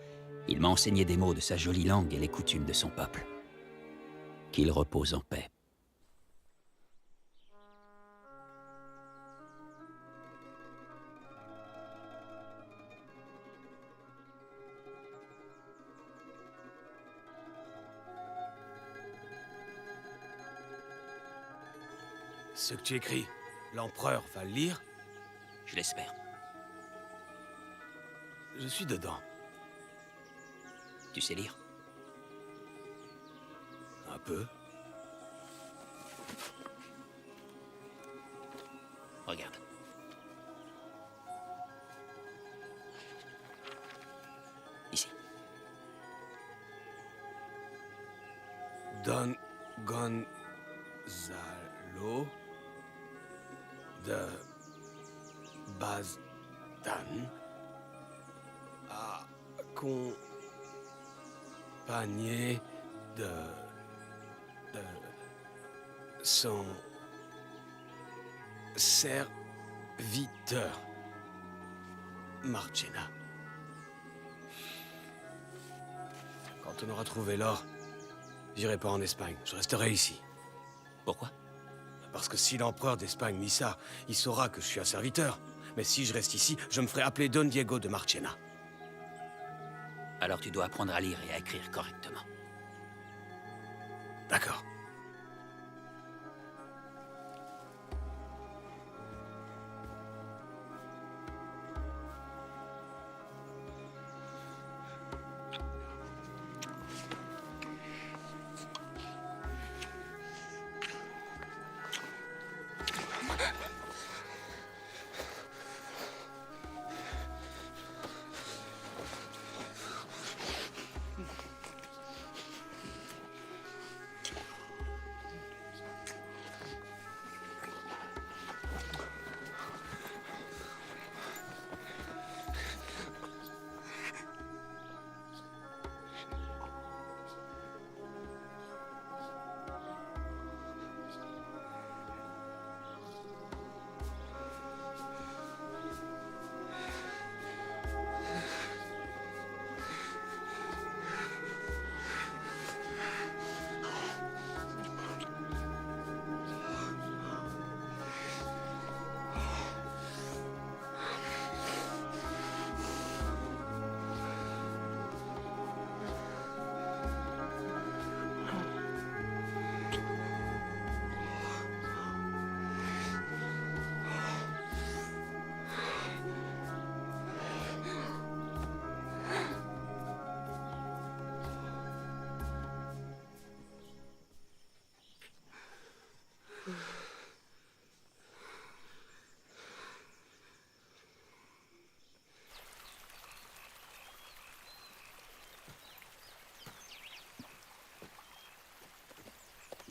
Il m'a enseigné des mots de sa jolie langue et les coutumes de son peuple. Qu'il repose en paix. Ce que tu écris, l'empereur va le lire? Je l'espère. Je suis dedans. Tu sais lire? Un peu. Regarde. Ici. Don Gonzalo de Bazdan, accompagné de son serviteur Marchena. Quand on aura trouvé l'or, j'irai pas en Espagne, je resterai ici. Pourquoi? Parce que si l'empereur d'Espagne lit ça, il saura que je suis un serviteur. Mais si je reste ici, je me ferai appeler Don Diego de Marchena. Alors tu dois apprendre à lire et à écrire correctement. D'accord.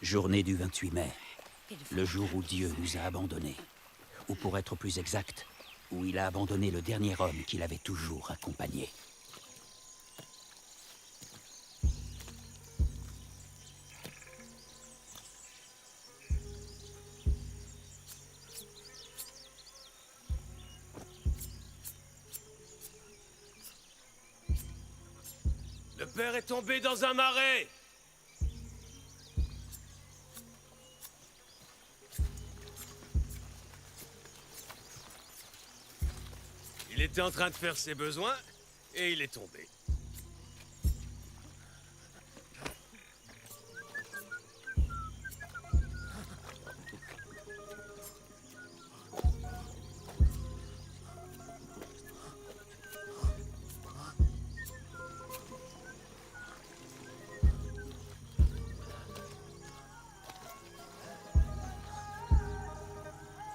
Journée du 28 mai, le jour où Dieu nous a abandonnés. Ou pour être plus exact, où il a abandonné le dernier homme qu'il avait toujours accompagné. Le père est tombé dans un marais! Il était en train de faire ses besoins, et il est tombé.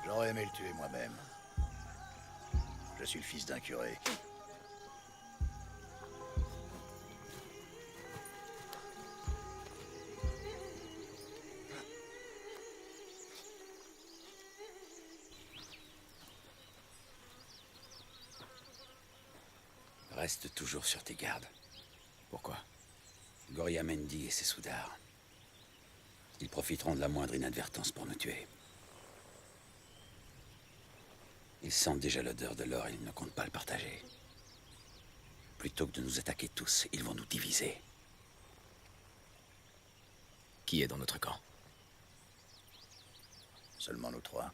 J'aurais aimé le tuer moi-même. Je suis le fils d'un curé. Reste toujours sur tes gardes. Pourquoi? Goriamendi et ses soudards. Ils profiteront de la moindre inadvertance pour nous tuer. Ils sentent déjà l'odeur de l'or et ils ne comptent pas le partager. Plutôt que de nous attaquer tous, ils vont nous diviser. Qui est dans notre camp? Seulement nous trois.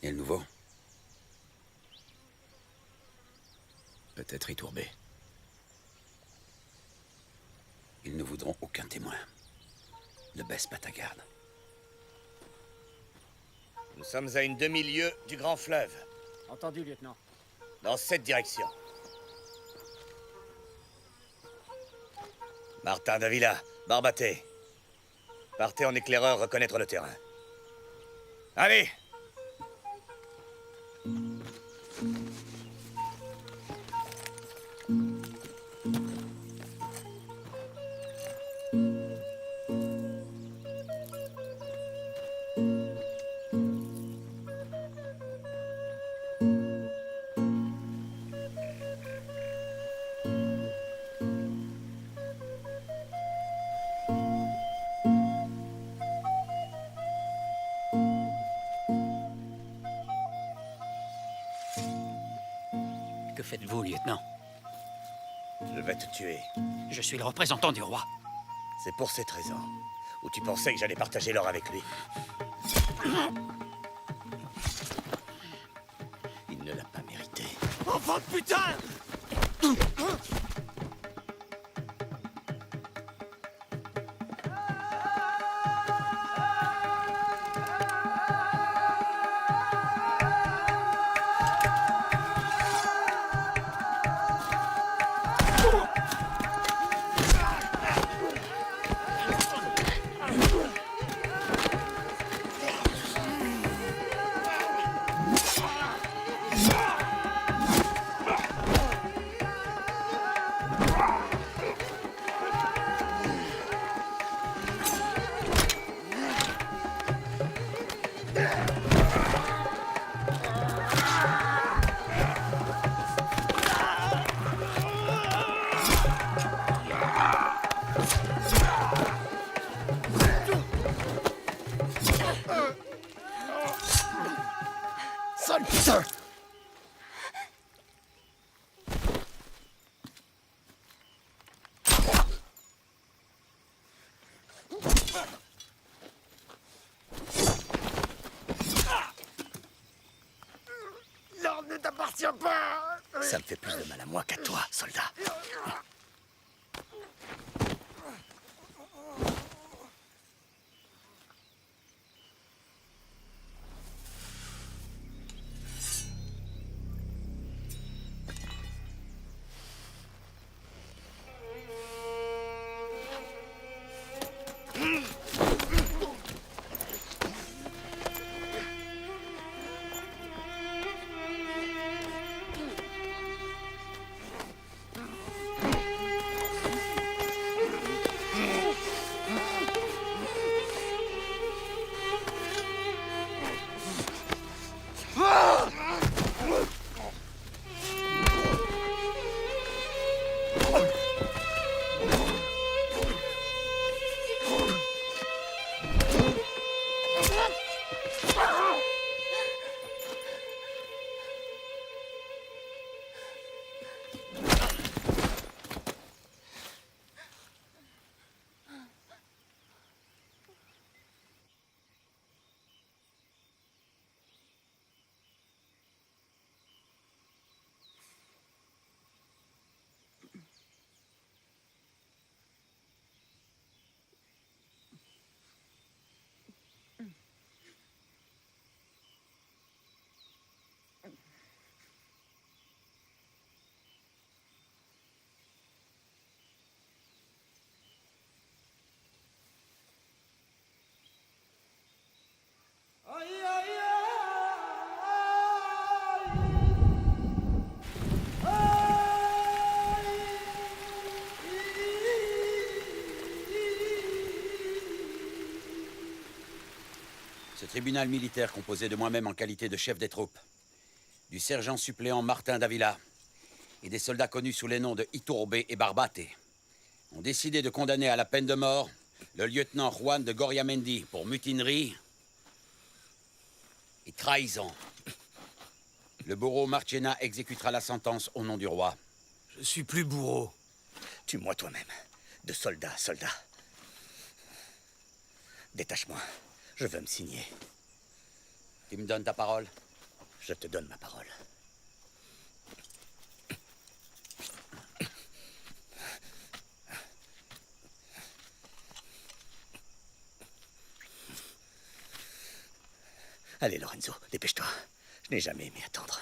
Et le nouveau? Peut-être Itourbé. Ils ne voudront aucun témoin. Ne baisse pas ta garde. Nous sommes à une demi-lieue du grand fleuve. Entendu, lieutenant. Dans cette direction. Martin Davila, Barbaté. Partez en éclaireur reconnaître le terrain. Allez! Que faites-vous, lieutenant? Je vais te tuer. Je suis le représentant du roi. C'est pour cette raison. Ou tu pensais que j'allais partager l'or avec lui? Il ne l'a pas mérité. Enfant de putain! Sale putain! L'ordre ne t'appartient pas! Ça me fait plus de mal à moi qu'à toi, soldat. Ce tribunal militaire composé de moi-même en qualité de chef des troupes, du sergent suppléant Martin Davila et des soldats connus sous les noms de Iturbe et Barbate ont décidé de condamner à la peine de mort le lieutenant Juan de Goriamendi pour mutinerie et trahison. Le bourreau Marchena exécutera la sentence au nom du roi. Je suis plus bourreau. Tue-moi toi-même. De soldat à soldat. Détache-moi. Je veux me signer. Tu me donnes ta parole? Je te donne ma parole. Allez, Lorenzo, dépêche-toi. Je n'ai jamais aimé attendre.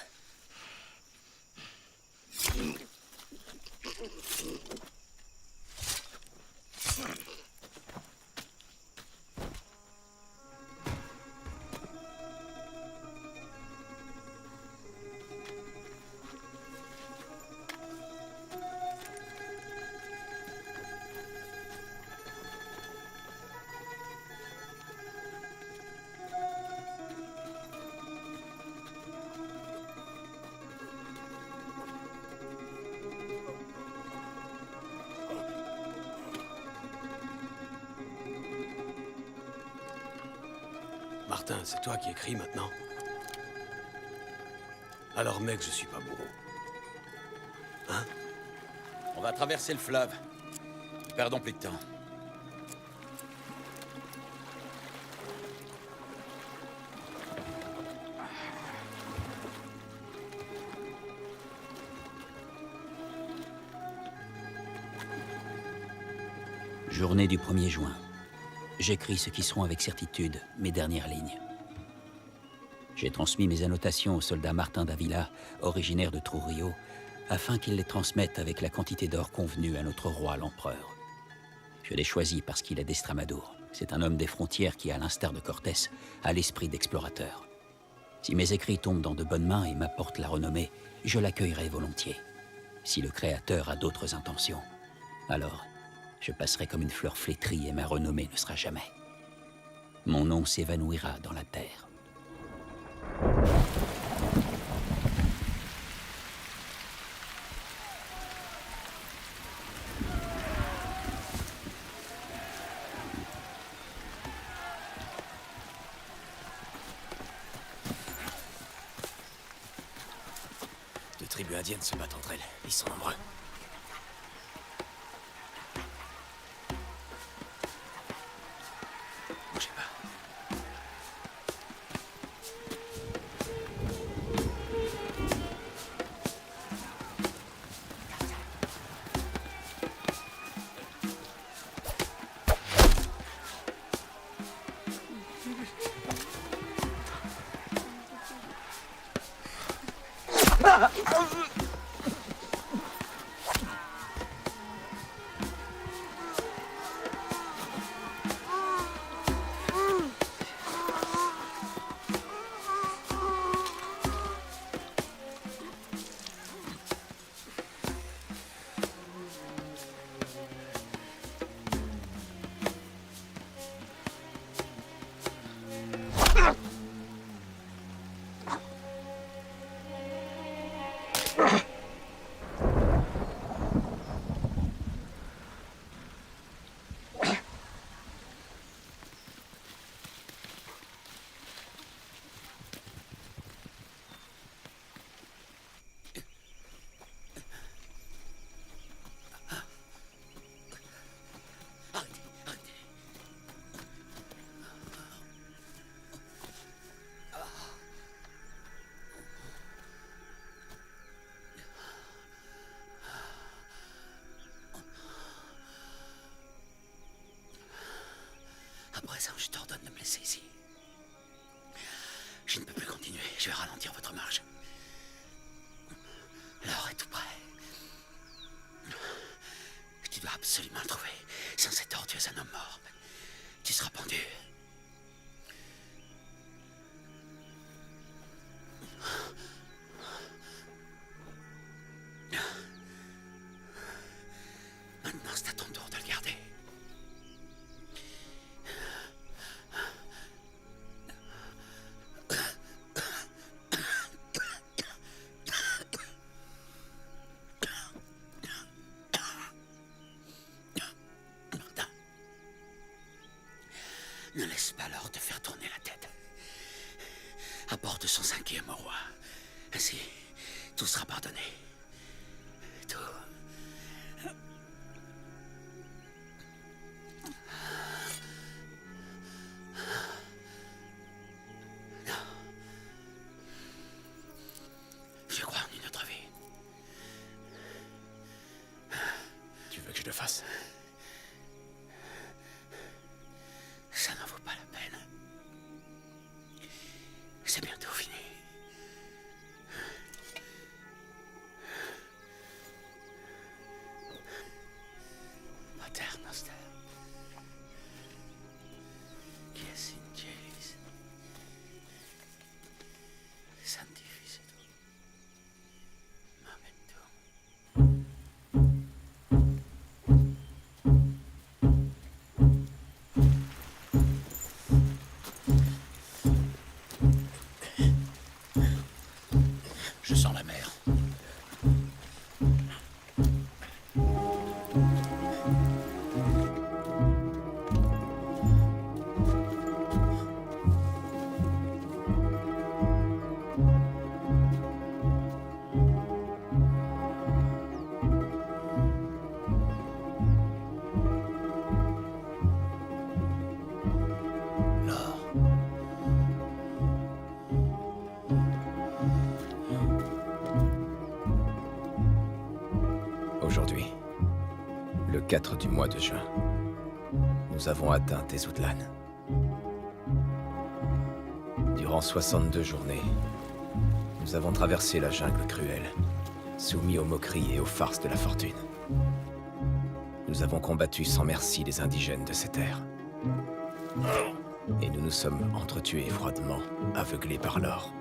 Martin, c'est toi qui écris maintenant? Alors, mec, je suis pas bourreau. Hein? On va traverser le fleuve. Ne perdons plus de temps. Journée du 1er juin. J'écris ce qui seront avec certitude mes dernières lignes. J'ai transmis mes annotations au soldat Martin Davila, originaire de Trujillo, afin qu'il les transmette avec la quantité d'or convenue à notre roi l'empereur. Je l'ai choisi parce qu'il est d'Estramadour. C'est un homme des frontières qui, à l'instar de Cortés, a l'esprit d'explorateur. Si mes écrits tombent dans de bonnes mains et m'apportent la renommée, je l'accueillerai volontiers. Si le Créateur a d'autres intentions, alors je passerai comme une fleur flétrie et ma renommée ne sera jamais. Mon nom s'évanouira dans la terre. Deux tribus indiennes se battent entre elles. Ils sont nombreux. Bougez pas. À présent, je t'ordonne de me laisser ici. Je ne peux plus continuer. Je vais ralentir votre marche. L'or est tout près. Tu dois absolument le trouver. Sans cet or, tu es un homme mort. Tu seras pendu. Maintenant, c'est à ton tour de le garder. Ne laisse pas l'or te faire tourner la tête. Apporte son 5e au roi. Ainsi, tout sera pardonné. Tout. Non. Je crois en une autre vie. Tu veux que je le fasse? Ça n'en vaut pas la peine. C'est bientôt fini. Pater Noster, qui es in celis, sanctificetur nomen tuum. Je sens la mer. Aujourd'hui, le 4 du mois de juin, nous avons atteint Tezutlan. Durant 62 journées, nous avons traversé la jungle cruelle, soumis aux moqueries et aux farces de la fortune. Nous avons combattu sans merci les indigènes de ces terres. Et nous nous sommes entretués froidement, aveuglés par l'or.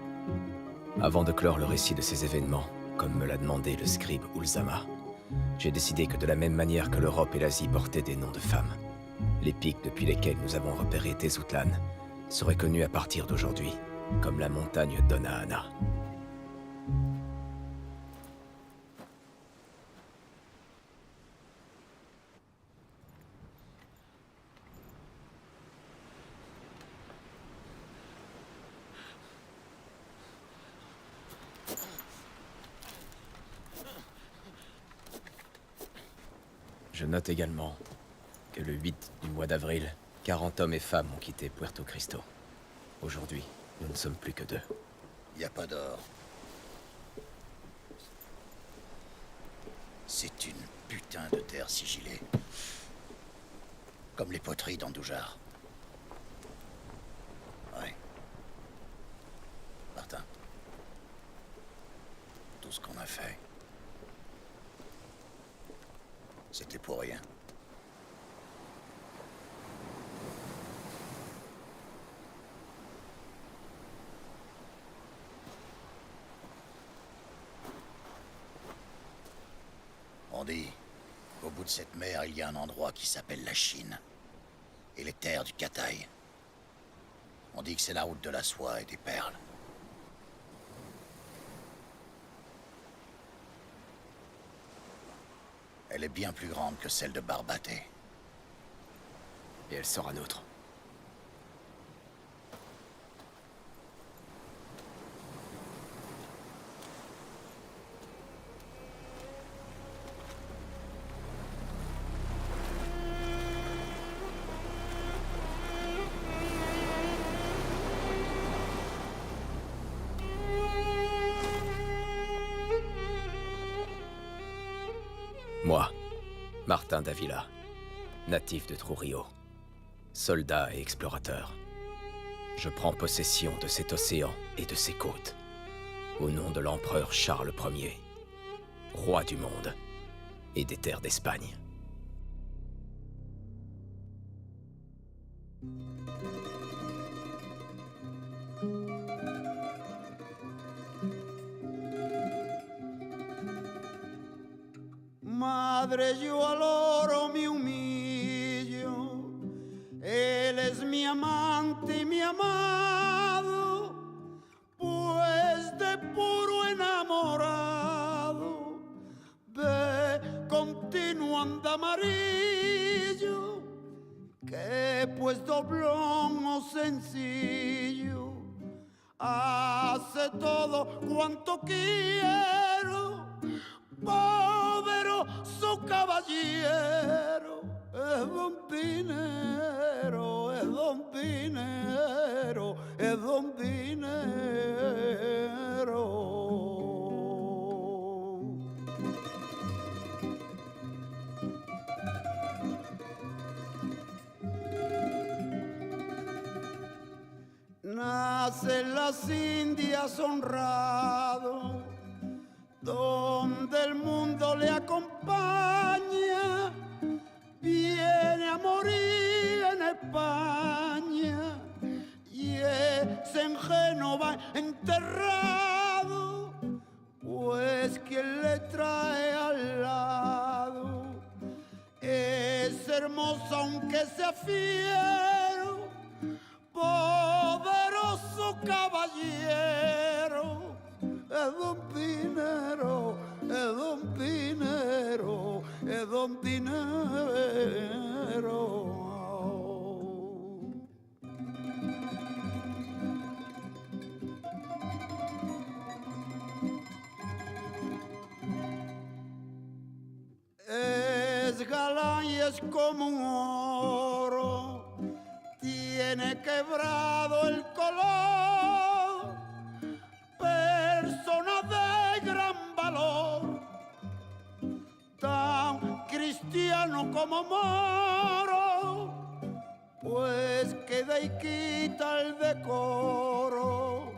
Avant de clore le récit de ces événements, comme me l'a demandé le scribe Ulzama, j'ai décidé que de la même manière que l'Europe et l'Asie portaient des noms de femmes, les pics depuis lesquels nous avons repéré Tezutlan seraient connus à partir d'aujourd'hui, comme la montagne d'Onaana. Je note également que le 8 du mois d'avril, 40 hommes et femmes ont quitté Puerto Cristo. Aujourd'hui, nous ne sommes plus que 2. Y a pas d'or. C'est une putain de terre sigillée. Comme les poteries d'Andoujar. Ouais. Martin. Tout ce qu'on a fait. C'était pour rien. On dit qu'au bout de cette mer, il y a un endroit qui s'appelle la Chine. Et les terres du Cathay. On dit que c'est la route de la soie et des perles. Elle est bien plus grande que celle de Barbaté. Et elle sera nôtre. Moi, Martin Davila, natif de Trujillo, soldat et explorateur. Je prends possession de cet océan et de ses côtes, au nom de l'empereur Charles Ier, roi du monde et des terres d'Espagne. Madre, yo al oro me humillo, él es mi amante y mi amado, pues de puro enamorado, ve continuando amarillo, que pues doblón o sencillo hace todo cuanto quiero, poderoso caballero, es don Pinero, es don Pinero, es don Pinero. Nace en las Indias honrado, donde el mundo le acompaña, viene a morir en España y es en Génova enterrado, pues quien le trae al lado es hermoso aunque sea fiero, poderoso caballero, es don Pinero, es don Pinero, es don Pinero. Es galán y es como un oro, tiene quebrado el color, persona de gran valor, tan cristiano como moro, pues queda y quita el decoro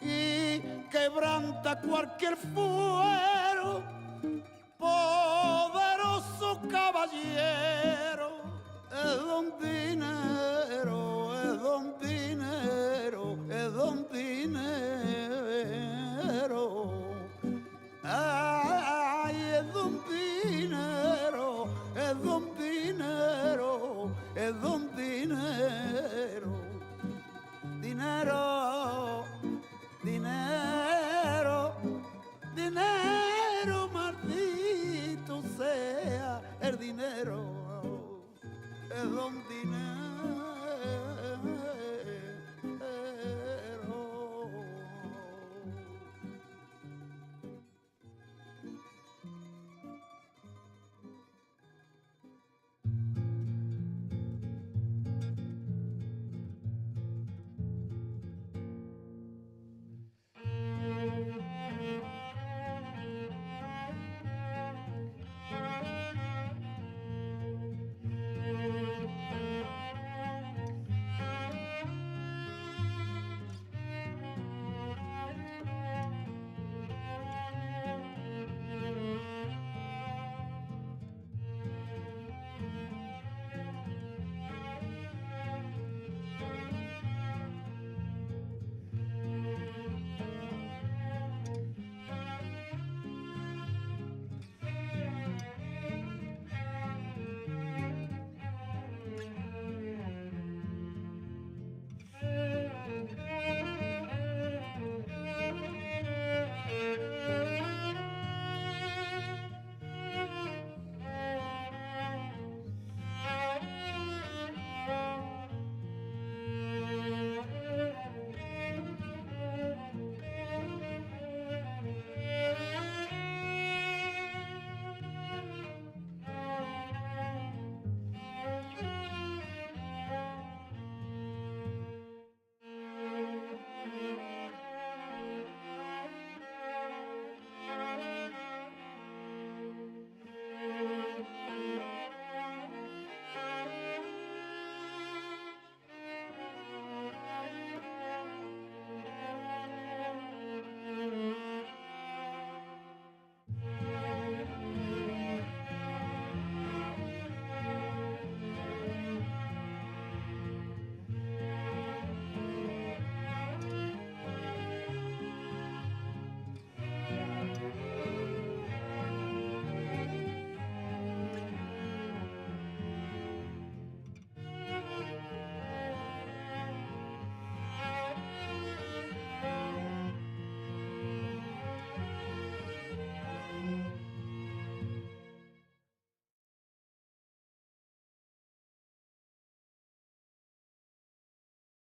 y quebranta cualquier fuero, poderoso caballero, es don Pinero, es don Pinero, es don Pinero. Ay, es don Pinero, es don Pinero, es don Pinero. Dinero, dinero, dinero, maldito sea el dinero. Es don Dinero.